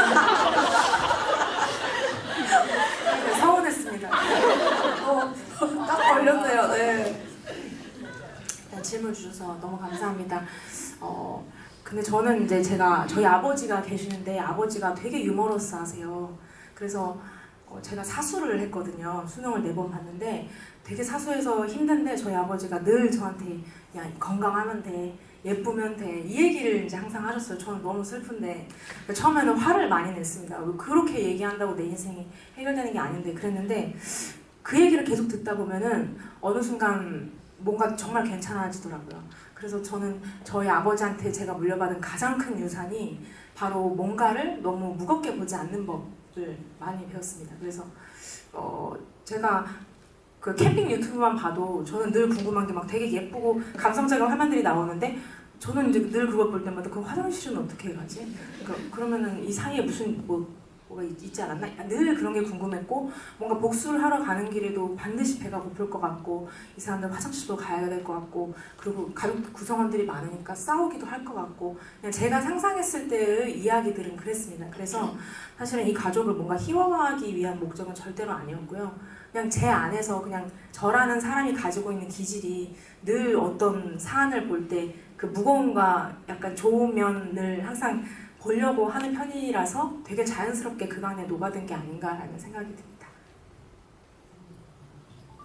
네, 서운했습니다. 딱 걸렸네요. 네. 네, 질문 주셔서 너무 감사합니다. 근데 저는 이제 저희 아버지가 계시는데 아버지가 되게 유머러스하세요. 그래서 제가 사수를 했거든요. 수능을 4번 봤는데 되게 사수해서 힘든데 저희 아버지가 늘 저한테 야 건강하면 돼, 예쁘면 돼 이 얘기를 이제 항상 하셨어요. 저는 너무 슬픈데 처음에는 화를 많이 냈습니다. 왜 그렇게 얘기한다고 내 인생이 해결되는 게 아닌데 그랬는데 그 얘기를 계속 듣다 보면은 어느 순간 뭔가 정말 괜찮아지더라고요. 그래서 저는 저희 아버지한테 제가 물려받은 가장 큰 유산이 바로 뭔가를 너무 무겁게 보지 않는 법을 많이 배웠습니다. 그래서 제가 그 캠핑 유튜브만 봐도 저는 늘 궁금한 게 막 되게 예쁘고 감성적인 화면들이 나오는데 저는 이제 늘 그걸 볼 때마다 그 화장실은 어떻게 가지? 그러면은 이 사이에 무슨 뭐가 있지 않았나? 늘 그런 게 궁금했고 뭔가 복수를 하러 가는 길에도 반드시 배가 고플 것 같고 이 사람들 화장실도 가야 될 것 같고 그리고 가족 구성원들이 많으니까 싸우기도 할 것 같고 그냥 제가 상상했을 때의 이야기들은 그랬습니다. 그래서 사실은 이 가족을 뭔가 희화화하기 위한 목적은 절대로 아니었고요. 그냥 제 안에서 그냥 저라는 사람이 가지고 있는 기질이 늘 어떤 사안을 볼 때 그 무거움과 약간 좋은 면을 항상 보려고 하는 편이라서 되게 자연스럽게 그 안에 녹아든 게 아닌가라는 생각이 듭니다.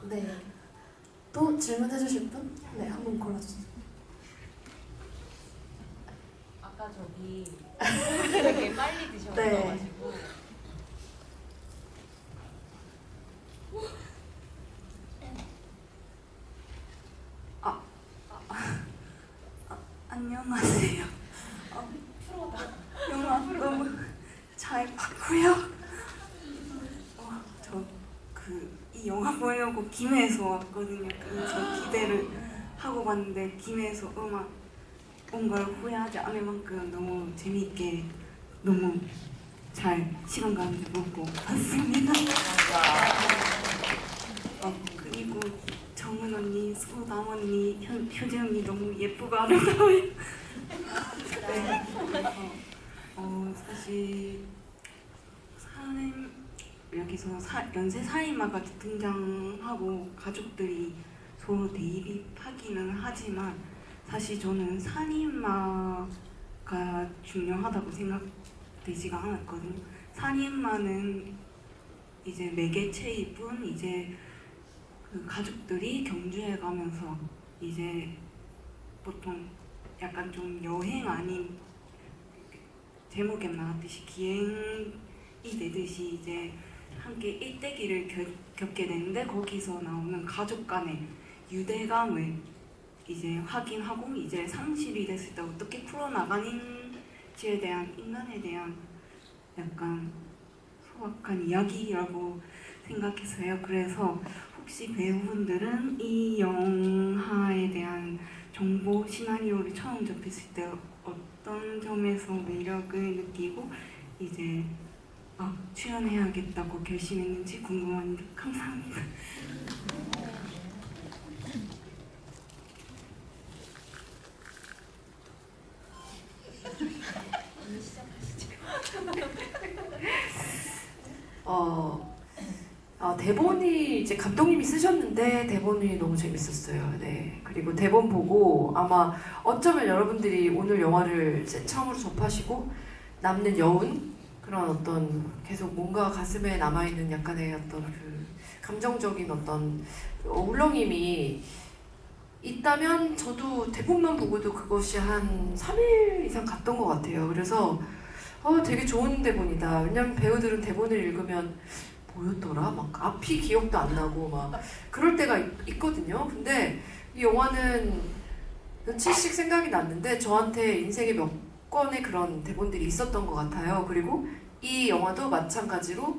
네. 또 질문해 주실 분? 네, 한 분 골라주세요. 아까 저기 되게 빨리 드셔가지고 안녕하세요. 영화 너무 잘 봤고요. 이 영화 보려고 김해에서 왔거든요. 그래서 기대를 하고 봤는데 김해에서 음악 온 걸 후회하지 않을 만큼 너무 재미있게 너무 잘 시간 가는데 먹고 봤습니다. 그리고 정은 언니, 소담 언니, 효재 언니 너무 예쁘고 아름다워요. 네. 사실 여기서 연쇄 살인마가 등장하고 가족들이 서로 대립하기는 하지만 사실 저는 살인마가 중요하다고 생각되지가 않았거든요. 살인마는 이제 매개체일 뿐 이제 그 가족들이 경주에 가면서 이제 보통 약간 좀 여행 아닌 제목에 나왔듯이 기행이 되듯이 이제 함께 일대기를 겪게 되는데 거기서 나오는 가족 간의 유대감을 이제 확인하고 이제 상실이 됐을 때 어떻게 풀어나가는지에 대한 인간에 대한 약간 소박한 이야기라고 생각했어요. 그래서 혹시 배우분들은 이 영화에 대한 정보 시나리오를 처음 접했을 때 어떤 점에서 매력을 느끼고 이제 출연해야겠다고 결심했는지 궁금합니다. 감사합니다. 대본이 이제 감독님이 쓰셨는데 대본이 너무 재밌었어요. 네. 그리고 대본 보고 아마 어쩌면 여러분들이 오늘 영화를 이제 처음으로 접하시고 남는 여운 그런 어떤 계속 뭔가 가슴에 남아있는 약간의 어떤 그 감정적인 어떤 울렁임이 있다면 저도 대본만 보고도 그것이 한 3일 이상 갔던 것 같아요. 그래서 되게 좋은 대본이다. 왜냐면 배우들은 대본을 읽으면 뭐였더라? 막 앞이 기억도 안 나고 막 그럴 때가 있거든요. 근데 이 영화는 며칠씩 생각이 났는데 저한테 인생에 몇 건의 그런 대본들이 있었던 것 같아요. 그리고 이 영화도 마찬가지로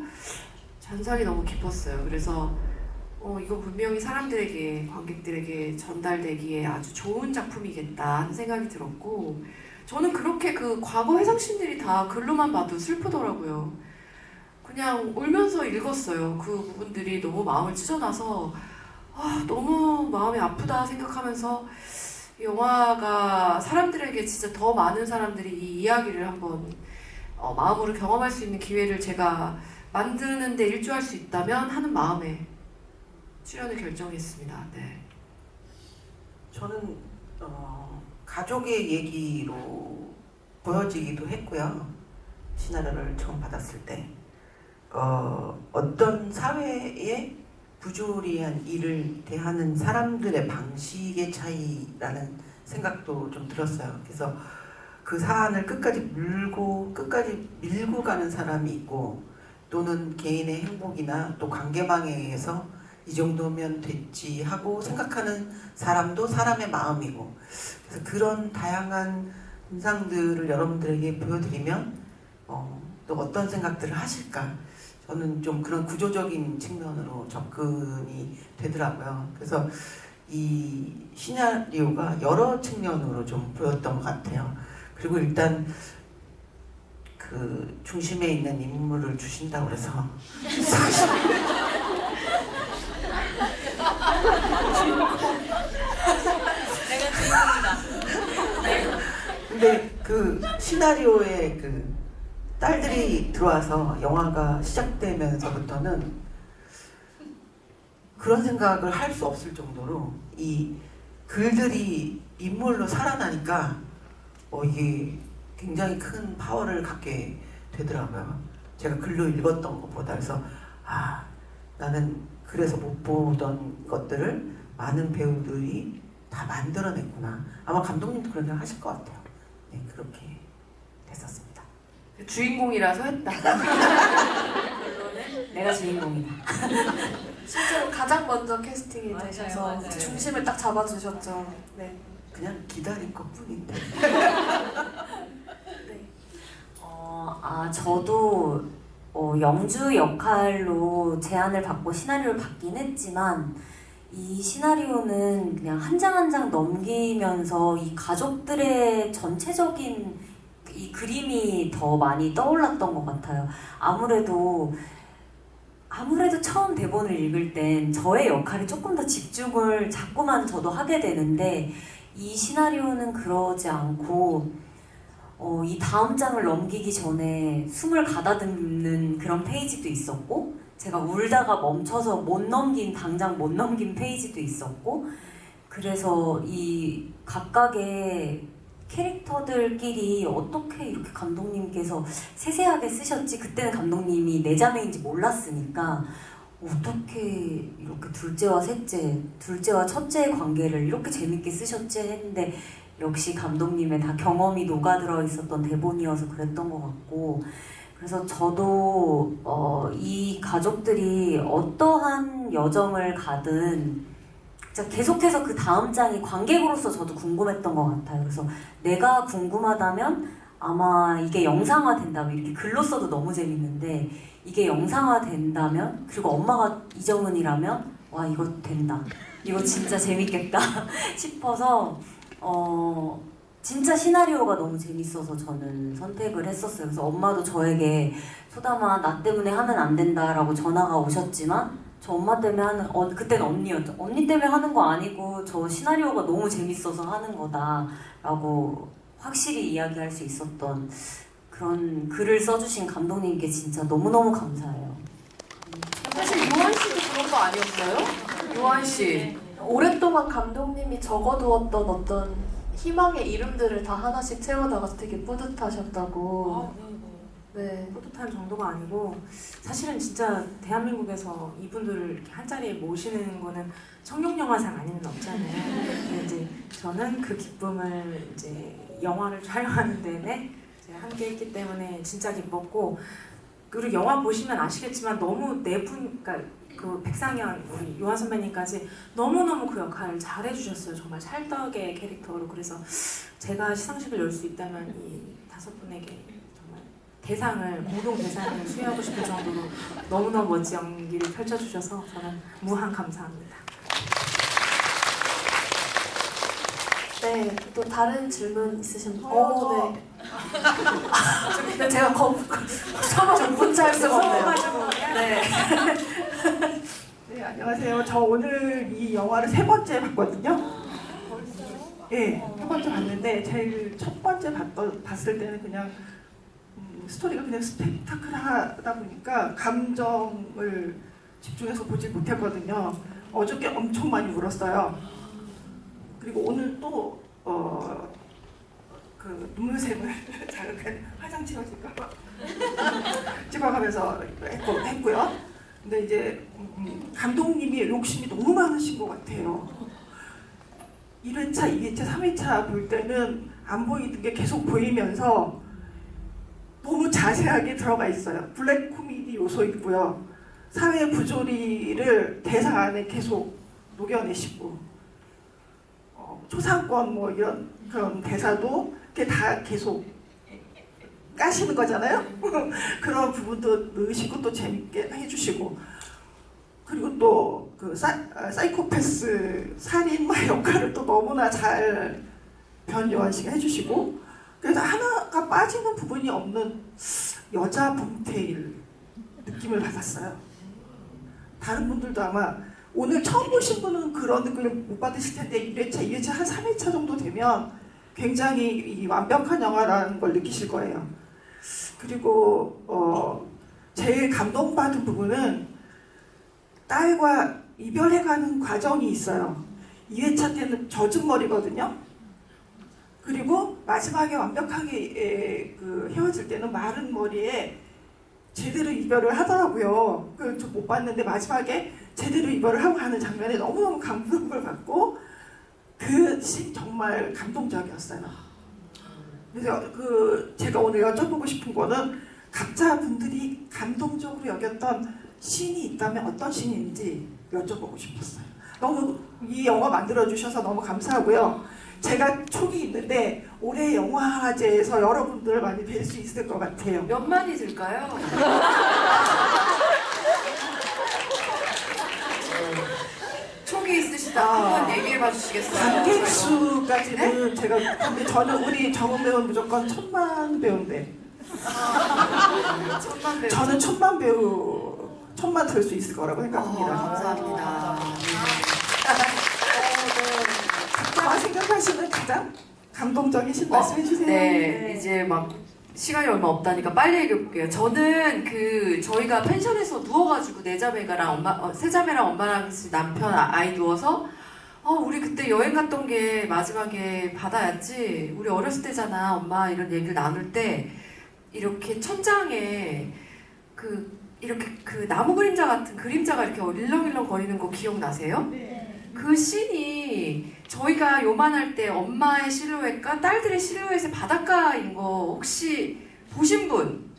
전상이 너무 깊었어요. 그래서 이거 분명히 사람들에게, 관객들에게 전달되기에 아주 좋은 작품이겠다 하는 생각이 들었고, 저는 그렇게 그 과거 회상신들이 다 글로만 봐도 슬프더라고요. 그냥 울면서 읽었어요. 그 부분들이 너무 마음을 찢어놔서 너무 마음이 아프다 생각하면서 이 영화가 사람들에게 진짜 더 많은 사람들이 이 이야기를 한번 마음으로 경험할 수 있는 기회를 제가 만드는 데 일조할 수 있다면 하는 마음에 출연을 결정했습니다. 네. 저는 가족의 얘기로 보여지기도 했고요. 시나리오를 처음 받았을 때 어떤 사회에 부조리한 일을 대하는 사람들의 방식의 차이라는 생각도 좀 들었어요. 그래서 그 사안을 끝까지 밀고 가는 사람이 있고, 또는 개인의 행복이나 또 관계망에 의해서 이 정도면 됐지 하고 생각하는 사람도 사람의 마음이고, 그래서 그런 다양한 현상들을 여러분들에게 보여드리면 또 어떤 생각들을 하실까, 저는 좀 그런 구조적인 측면으로 접근이 되더라고요. 그래서 이 시나리오가 여러 측면으로 좀 보였던 것 같아요. 그리고 일단 그 중심에 있는 인물을 주신다고 그래서 사실 내가 주인공이다. 근데 그 시나리오에 그 딸들이 들어와서 영화가 시작되면서부터는 그런 생각을 할 수 없을 정도로 이 글들이 인물로 살아나니까 이게 굉장히 큰 파워를 갖게 되더라고요. 제가 글로 읽었던 것보다. 그래서 나는 그래서 못 보던 것들을 많은 배우들이 다 만들어냈구나. 아마 감독님도 그런 생각 하실 것 같아요. 네, 그렇게 됐었습니다. 주인공이라서 했다. 결론은 내가 주인공이다. 실제로 가장 먼저 캐스팅이 맞아요, 되셔서 맞아요. 중심을 딱 잡아주셨죠. 네. 그냥 기다릴 것뿐인데. 저도 영주 역할로 제안을 받고 시나리오를 받긴 했지만, 이 시나리오는 그냥 한 장 한 장 넘기면서 이 가족들의 전체적인 이 그림이 더 많이 떠올랐던 것 같아요. 아무래도 처음 대본을 읽을 땐 저의 역할에 조금 더 집중을 자꾸만 저도 하게 되는데, 이 시나리오는 그러지 않고 이 다음 장을 넘기기 전에 숨을 가다듬는 그런 페이지도 있었고, 제가 울다가 멈춰서 당장 못 넘긴 페이지도 있었고, 그래서 이 각각의 캐릭터들끼리 어떻게 이렇게 감독님께서 세세하게 쓰셨지, 그때는 감독님이 내 자매인지 몰랐으니까 어떻게 이렇게 둘째와 첫째의 관계를 이렇게 재밌게 쓰셨지 했는데, 역시 감독님의 다 경험이 녹아들어 있었던 대본이어서 그랬던 것 같고, 그래서 저도 이 가족들이 어떠한 여정을 가든 진짜 계속해서 그 다음 장이 관객으로서 저도 궁금했던 것 같아요. 그래서 내가 궁금하다면 아마 이게 영상화 된다면, 이렇게 글로 써도 너무 재밌는데 이게 영상화 된다면, 그리고 엄마가 이정은이라면 와, 이거 된다, 이거 진짜 재밌겠다 싶어서 진짜 시나리오가 너무 재밌어서 저는 선택을 했었어요. 그래서 엄마도 저에게 소담아, 나 때문에 하면 안 된다라고 전화가 오셨지만, 저 엄마 때문에 하는, 그때는 언니였죠. 언니 때문에 하는 거 아니고 저 시나리오가 너무 재밌어서 하는 거다라고 확실히 이야기할 수 있었던 그런 글을 써주신 감독님께 진짜 너무너무 감사해요. 사실 유한 씨도 그런 거 아니었어요? 유한 씨. 오랫동안 감독님이 적어두었던 어떤 희망의 이름들을 다 하나씩 채워나가서 되게 뿌듯하셨다고. 네. 뿌듯한 정도가 아니고 사실은 진짜 대한민국에서 이분들을 이렇게 한 자리에 모시는 거는 청룡영화상 아니면 없잖아요. 근데 이제 저는 그 기쁨을 이제 영화를 촬영하는 데에 이제 함께 했기 때문에 진짜 기뻤고, 그리고 영화 보시면 아시겠지만 너무 그러니까 그 백상현 우리 요한 선배님까지 너무너무 그 역할을 잘 해주셨어요. 정말 찰떡의 캐릭터로. 그래서 제가 시상식을 열 수 있다면 이 5분에게 정말 대상을, 공동 대상을 수여하고 싶을 정도로 너무너무 멋진 연기를 펼쳐주셔서 저는 무한 감사합니다. 네, 또 다른 질문 있으신가요? 네. 근데 제가 처음 문자 할 수가 없네요. 네. 네, 안녕하세요. 저 오늘 이 영화를 3번째 봤거든요. 네, 3번째 봤는데 제일 첫 번째 봤을 때는 그냥 스토리가 그냥 스펙타클하다 보니까 감정을 집중해서 보지 못했거든요. 어저께 엄청 많이 울었어요. 그리고 오늘 또 그 눈물샘을 자극한 화장 지워질까봐 찍어가면서 했고요. 근데 이제 감독님이 욕심이 너무 많으신 것 같아요. 1회차, 2회차, 3회차 볼 때는 안 보이던 게 계속 보이면서 너무 자세하게 들어가 있어요. 블랙 코미디 요소 있고요. 사회 부조리를 대사 안에 계속 녹여내시고 초상권 뭐 이런 그런 대사도 그게 다 계속 까시는 거잖아요. 그런 부분도 넣으시고 또 재밌게 해주시고, 그리고 또 그 사이코패스 살인마 역할을 또 너무나 잘 변요한 씨가 해주시고, 그래서 하나가 빠지는 부분이 없는 여자 봄테일 느낌을 받았어요. 다른 분들도 아마 오늘 처음 보신 분은 그런 느낌을 못 받으실 텐데 1회차, 2회차, 한 3회차 정도 되면 굉장히 이 완벽한 영화라는 걸 느끼실 거예요. 그리고 제일 감동받은 부분은 딸과 이별해가는 과정이 있어요. 2회차 때는 젖은 머리거든요. 그리고 마지막에 완벽하게 그 헤어질 때는 마른 머리에 제대로 이별을 하더라고요. 그걸 좀 못 봤는데 마지막에 제대로 이별을 하고 가는 장면에 너무너무 감동을 받고 그 씬 정말 감동적이었어요. 그래서 제가 오늘 여쭤보고 싶은 거는 각자 분들이 감동적으로 여겼던 씬이 있다면 어떤 씬인지 여쭤보고 싶었어요. 너무 이 영화 만들어주셔서 너무 감사하고요. 제가 촉이 있는데 올해 영화제에서 여러분들을 많이 뵐 수 있을 것 같아요. 몇 만이 들까요? 촉이 있으시다. 한번 얘기해 봐주시겠어요? 관객 수까지는 제가 근데 저는 우리 정은 배우는 무조건 1000만 배우인데 1000만 배우. 저는 1000만 배우 1000만 될 수 있을 거라고 생각합니다. 감사합니다. 각자가 생각하시는 가장 감동적이신 말씀 해주세요. 네, 이제 막 시간이 얼마 없다니까 빨리 얘기해볼게요. 저는 저희가 펜션에서 누워가지고 네 자매가랑 세 자매랑 엄마랑 남편 아이 누워서 우리 그때 여행 갔던 게 마지막에 바다였지. 우리 어렸을 때잖아, 엄마 이런 얘기를 나눌 때 이렇게 천장에 이렇게 나무 그림자 같은 그림자가 이렇게 일렁일렁 거리는 거 기억나세요? 네. 그 씬이 저희가 요만할 때 엄마의 실루엣과 딸들의 실루엣의 바닷가인 거 혹시 보신 분?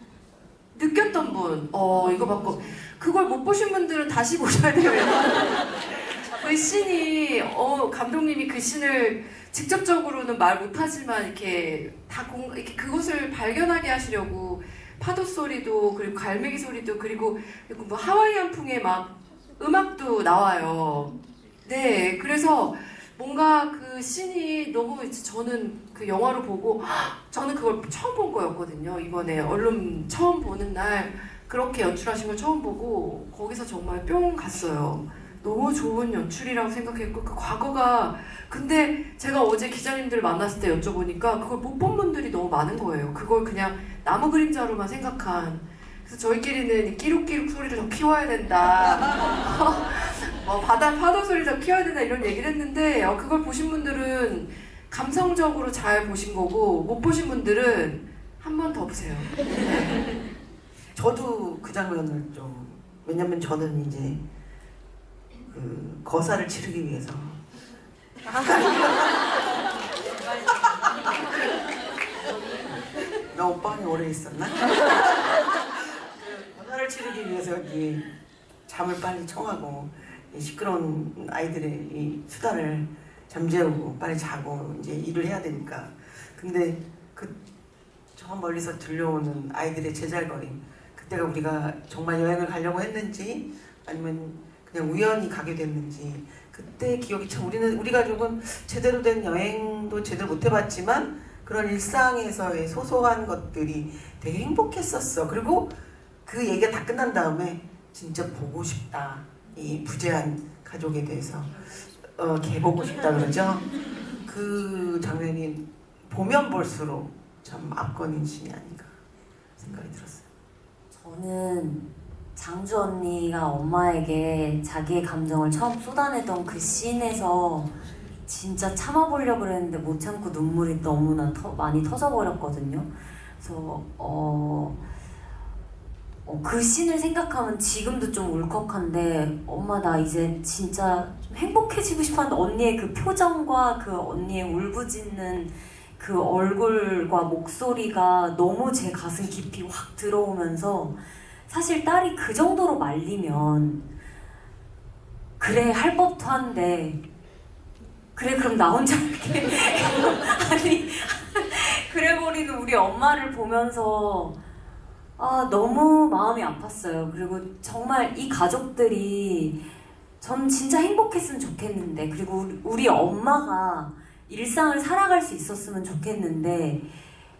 느꼈던 분? 이거 받고 그걸 못 보신 분들은 다시 보셔야 돼요. 그 씬이 감독님이 그 씬을 직접적으로는 말 못하지만 이렇게 이렇게 그것을 발견하게 하시려고 파도 소리도 그리고 갈매기 소리도 그리고 뭐 하와이안풍의 막 음악도 나와요. 네, 그래서 뭔가 그 씬이 너무 저는 그 영화를 보고 저는 그걸 처음 본 거였거든요. 이번에 얼른 처음 보는 날 그렇게 연출하신 걸 처음 보고 거기서 정말 뿅 갔어요. 너무 좋은 연출이라고 생각했고 그 과거가 근데 제가 어제 기자님들 만났을 때 여쭤보니까 그걸 못 본 분들이 너무 많은 거예요. 그걸 그냥 나무 그림자로만 생각한. 그래서 저희끼리는 끼룩끼룩 소리를 더 키워야 된다. 바다 파도 소리 더 키워야 된다 이런 얘기를 했는데 그걸 보신 분들은 감성적으로 잘 보신 거고 못 보신 분들은 한 번 더 보세요. 네. 저도 그 장면을 좀, 왜냐면 저는 이제 그 거사를 치르기 위해서 나 오빠는 오래 있었나? 그 거사를 치르기 위해서 이 잠을 빨리 청하고 이 시끄러운 아이들의 이 수다를 잠재우고 빨리 자고 이제 일을 해야 되니까. 근데 그 저 멀리서 들려오는 아이들의 제잘거림, 그때가 우리가 정말 여행을 가려고 했는지 아니면 그냥 우연히 가게 됐는지, 그때 기억이 참, 우리 가족은 제대로 된 여행도 제대로 못 해봤지만 그런 일상에서의 소소한 것들이 되게 행복했었어. 그리고 그 얘기가 다 끝난 다음에 진짜 보고 싶다, 이 부재한 가족에 대해서 개보고 싶다 그러죠. 그 장면이 보면 볼수록 참 압권인 신이 아닌가 생각이 들었어요. 저는 장주 언니가 엄마에게 자기의 감정을 처음 쏟아내던 그 씬에서 진짜 참아보려고 그랬는데 못 참고 눈물이 너무나 많이 터져버렸거든요. 그래서 그 씬을 생각하면 지금도 좀 울컥한데, 엄마 나 이제 진짜 좀 행복해지고 싶었는데 언니의 그 표정과 그 언니의 울부짖는 그 얼굴과 목소리가 너무 제 가슴 깊이 확 들어오면서, 사실 딸이 그 정도로 말리면 그래 할 법도 한데, 그래 그럼 나 혼자 할게 아니 그래 버리는 우리 엄마를 보면서 너무 마음이 아팠어요. 그리고 정말 이 가족들이 전 진짜 행복했으면 좋겠는데, 그리고 우리 엄마가 일상을 살아갈 수 있었으면 좋겠는데,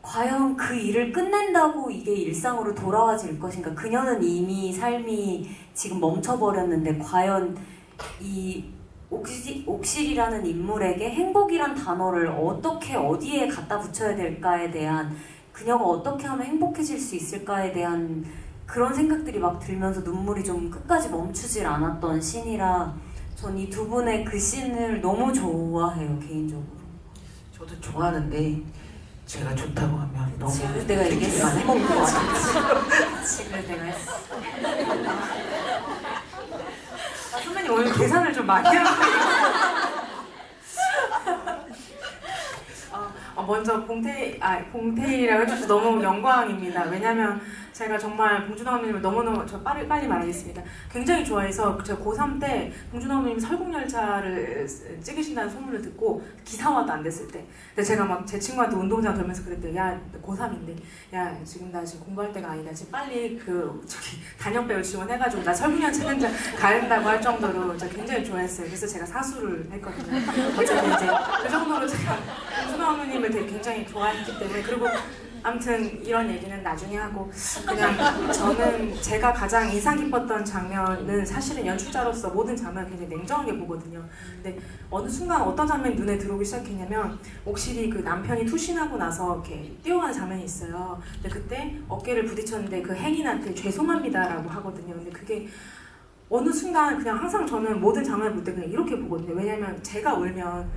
과연 그 일을 끝낸다고 이게 일상으로 돌아와질 것인가. 그녀는 이미 삶이 지금 멈춰버렸는데 과연 이 옥실이라는 인물에게 행복이란 단어를 어떻게 어디에 갖다 붙여야 될까에 대한, 그녀가 어떻게 하면 행복해질 수 있을까에 대한 그런 생각들이 막 들면서 눈물이 좀 끝까지 멈추질 않았던 씬이라, 전 이 두 분의 그 씬을 너무 좋아해요, 개인적으로. 저도 좋아하는데 제가 좋다고 하면 너무 지금 내가 얘기했어. 해먹는 것 같아요. 지금 내가 했어. 선배님 오늘 계산을 좀 많이 하고. 먼저 봉태일이라고 해주셔서 너무 영광입니다. 왜냐면 제가 정말 봉준호 어머님을 너무너무, 저 빨리 말하겠습니다, 굉장히 좋아해서 제가 고3 때 봉준호 어머님 설국열차를 찍으신다는 소문을 듣고 기사화도 안 됐을 때, 근데 제가 막 제 친구한테 운동장 돌면서 그랬더니, 야 고3인데 야 지금 나 지금 공부할 때가 아니다, 지금 빨리 단역배우 지원해가지고 나 설국열차 현장 가야 된다고 할 정도로 제가 굉장히 좋아했어요. 그래서 제가 사수를 했거든요. 어쨌든 이제 그 정도로 제가 봉준호 어머님을 되게 굉장히 좋아했기 때문에. 그리고 아무튼 이런 얘기는 나중에 하고, 그냥 저는 제가 가장 인상 깊었던 장면은 사실은 연출자로서 모든 장면을 굉장히 냉정하게 보거든요. 근데 어느 순간 어떤 장면이 눈에 들어오기 시작했냐면, 옥실이 그 남편이 투신하고 나서 이렇게 뛰어가는 장면이 있어요. 근데 그때 어깨를 부딪혔는데 그 행인한테 죄송합니다라고 하거든요. 근데 그게 어느 순간 그냥 항상 저는 모든 장면을 볼 때 그냥 이렇게 보거든요. 왜냐면 제가 울면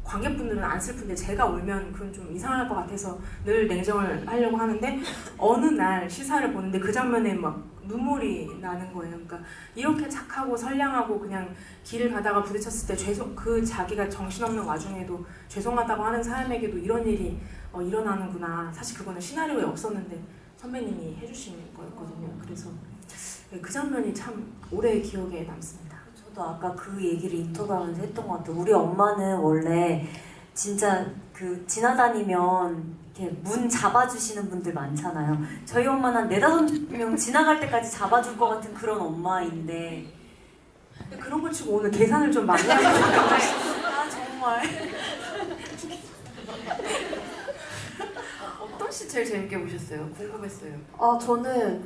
관객분들은 안 슬픈데 제가 울면 그건 좀 이상할 것 같아서 늘 냉정을 하려고 하는데, 어느 날 시사를 보는데 그 장면에 막 눈물이 나는 거예요. 그러니까 이렇게 착하고 선량하고 그냥 길을 가다가 부딪혔을 때 그 자기가 정신없는 와중에도 죄송하다고 하는 사람에게도 이런 일이 일어나는구나. 사실 그거는 시나리오에 없었는데 선배님이 해주신 거였거든요. 그래서 그 장면이 참 오래 기억에 남습니다. 저도 아까 그 얘기를 인터뷰하면서 했던 것 같아요. 우리 엄마는 원래 진짜 지나다니면 이렇게 문 잡아주시는 분들 많잖아요. 저희 엄마는 한 4-5명 지나갈 때까지 잡아줄 것 같은 그런 엄마인데, 근데 그런 걸 치고 오늘 계산을 좀 많이 하고 정말 어떤 씬 제일 재밌게 보셨어요? 궁금했어요. 저는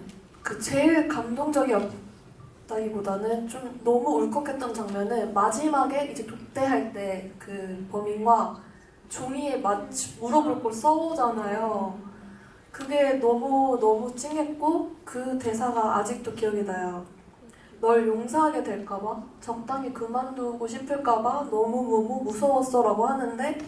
제일 감동적이었다기보다는 좀 너무 울컥했던 장면은 마지막에 이제 독대할 때 그 범인과 종이에 물어볼 걸 써오잖아요. 그게 너무 찡했고, 그 대사가 아직도 기억이 나요. 널 용서하게 될까봐, 적당히 그만두고 싶을까봐 너무 무서웠어 라고 하는데,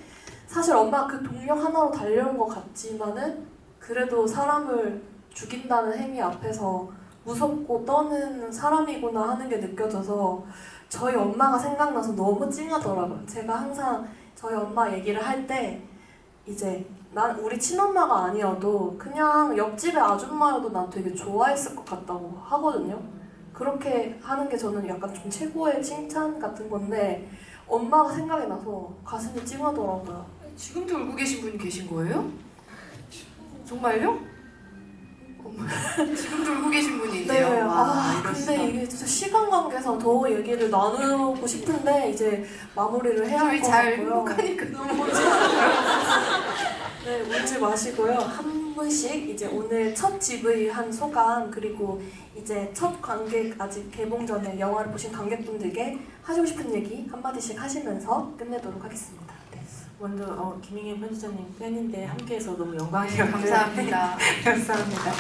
사실 엄마가 그 동력 하나로 달려온 것 같지만은 그래도 사람을 죽인다는 행위 앞에서 무섭고 떠는 사람이구나 하는 게 느껴져서 저희 엄마가 생각나서 너무 찡하더라고요. 제가 항상 저희 엄마 얘기를 할 때 이제 난 우리 친엄마가 아니어도 그냥 옆집의 아줌마여도 난 되게 좋아했을 것 같다고 하거든요. 그렇게 하는 게 저는 약간 좀 최고의 칭찬 같은 건데 엄마가 생각이 나서 가슴이 찡하더라고요. 지금도 울고 계신 분이 계신 거예요? 정말요? 지금도 울고 계신 분이 있네요. 네, 와, 이럴 근데 수가. 이게 진짜 시간 관계상 더 얘기를 나누고 싶은데 이제 마무리를 해야 할 저희 것 잘 같고요. 행복하니까 너무 네, 울지 마시고요. 한 분씩 이제 오늘 첫 GV 한 소감 그리고 이제 첫 관객 아직 개봉 전에 영화를 보신 관객분들께 하시고 싶은 얘기 한마디씩 하시면서 끝내도록 하겠습니다. 네. 먼저 김인경 편집자님 팬인데 함께해서 너무 영광이었고요. 감사합니다. 감사합니다.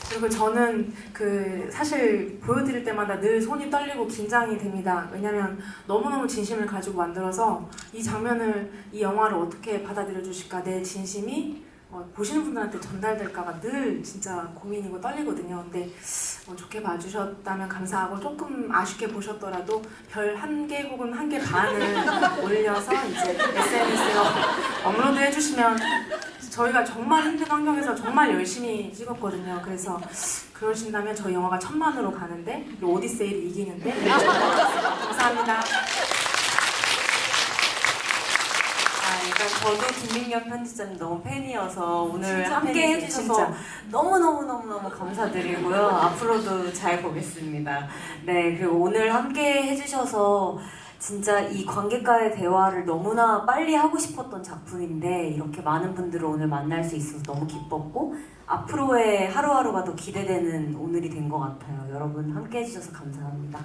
그리고 저는 사실 보여드릴 때마다 늘 손이 떨리고 긴장이 됩니다. 왜냐면 너무너무 진심을 가지고 만들어서 이 장면을, 이 영화를 어떻게 받아들여 주실까, 내 진심이 보시는 분들한테 전달될까가 늘 진짜 고민이고 떨리거든요. 근데 좋게 봐주셨다면 감사하고 조금 아쉽게 보셨더라도 별 1개 혹은 1개 반을 올려서 이제 SNS에 업로드 해주시면 저희가 정말 힘든 환경에서 정말 열심히 찍었거든요. 그래서 그러신다면 저희 영화가 1000만으로 가는데 오디세이를 이기는데 감사합니다. 일단 저도 김민경 편집자님 너무 팬이어서 오늘 진짜 함께 팬이세요, 해주셔서 진짜. 너무너무 감사드리고요. 앞으로도 잘 보겠습니다. 네, 그리고 오늘 함께 해주셔서 진짜 이 관객과의 대화를 너무나 빨리 하고 싶었던 작품인데 이렇게 많은 분들을 오늘 만날 수 있어서 너무 기뻤고 앞으로의 하루하루가 더 기대되는 오늘이 된 것 같아요. 여러분 함께 해주셔서 감사합니다.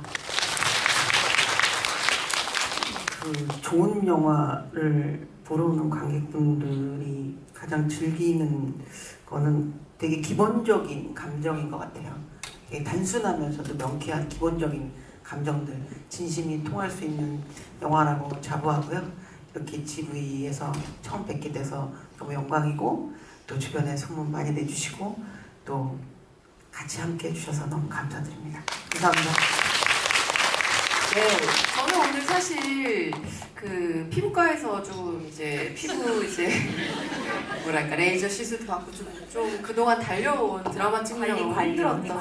좋은 영화를 보러 오는 관객분들이 가장 즐기는 거는 되게 기본적인 감정인 것 같아요. 되게 단순하면서도 명쾌한 기본적인 감정들, 진심이 통할 수 있는 영화라고 자부하고요. 이렇게 GV에서 처음 뵙게 돼서 너무 영광이고 또 주변에 소문 많이 내주시고 또 같이 함께 해주셔서 너무 감사드립니다. 감사합니다. 네, 저는 오늘 사실 피부과에서 좀 뭐랄까 레이저 시술도 받고 좀 그동안 달려온 드라마 찍느라고 힘들었던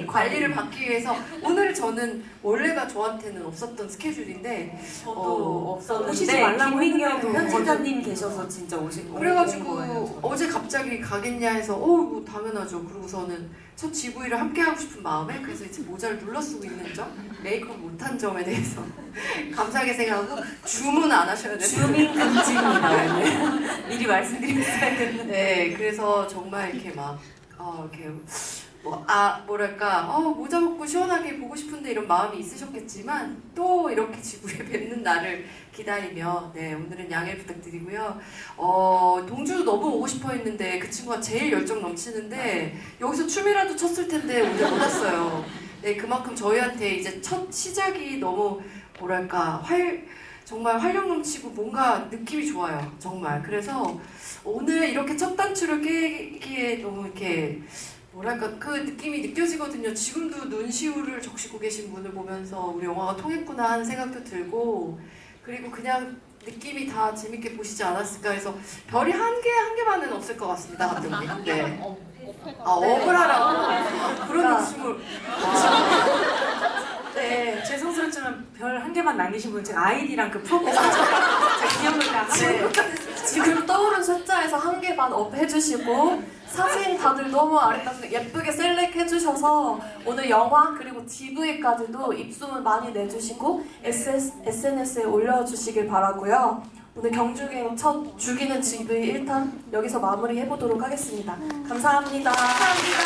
관리를 받기 위해서 오늘 저는 원래가 저한테는 없었던 스케줄인데 저도 오시지 없었는데 말라고 김민경 했는데도 편집자님 계셔서 진짜 온 거예요. 그래가지고 어제 갑자기 가겠냐 해서 뭐 당연하죠. 그러고서는 첫 GV를 함께 하고 싶은 마음에 그래서 이제 모자를 눌러 쓰고 있는 점, 메이크업 못한 점에 대해서 감사하게 생각하고 줌은 안 하셔야 돼요. 줌인 금지입니다. 오늘. 미리 말씀드렸어야 됐는데. 네, 그래서 정말 이렇게 모자 벗고 시원하게 보고 싶은데 이런 마음이 있으셨겠지만 또 이렇게 지구에 뵙는 날을 기다리며 네, 오늘은 양해 부탁드리고요. 동주도 너무 오고 싶어 했는데 그 친구가 제일 열정 넘치는데 여기서 춤이라도 췄을 텐데 오늘 못 왔어요. 네, 그만큼 저희한테 이제 첫 시작이 너무 정말 활력 넘치고 뭔가 느낌이 좋아요. 정말. 그래서 오늘 이렇게 첫 단추를 깨기에 너무 이렇게 그 느낌이 느껴지거든요. 지금도 눈시울을 적시고 계신 분을 보면서 우리 영화가 통했구나 하는 생각도 들고 그리고 그냥 느낌이 다 재밌게 보시지 않았을까 해서 별이 한 개만은 없을 것 같습니다. 감독님. 네. 억울하라고 그런 욕심을 네, 죄송스럽지만 별 1개만 남기신 분 제가 아이디랑 프로필 제가 기억을 다 지금 떠오른 숫자에서 1개 반 업 해주시고 사진 다들 너무 아름답게 예쁘게 셀렉 해주셔서 오늘 영화 그리고 GV까지도 입소문 많이 내주시고 SNS에 올려주시길 바라고요. 오늘 경주경 첫 죽이는 GV 1탄 여기서 마무리해보도록 하겠습니다. 감사합니다. 감사합니다.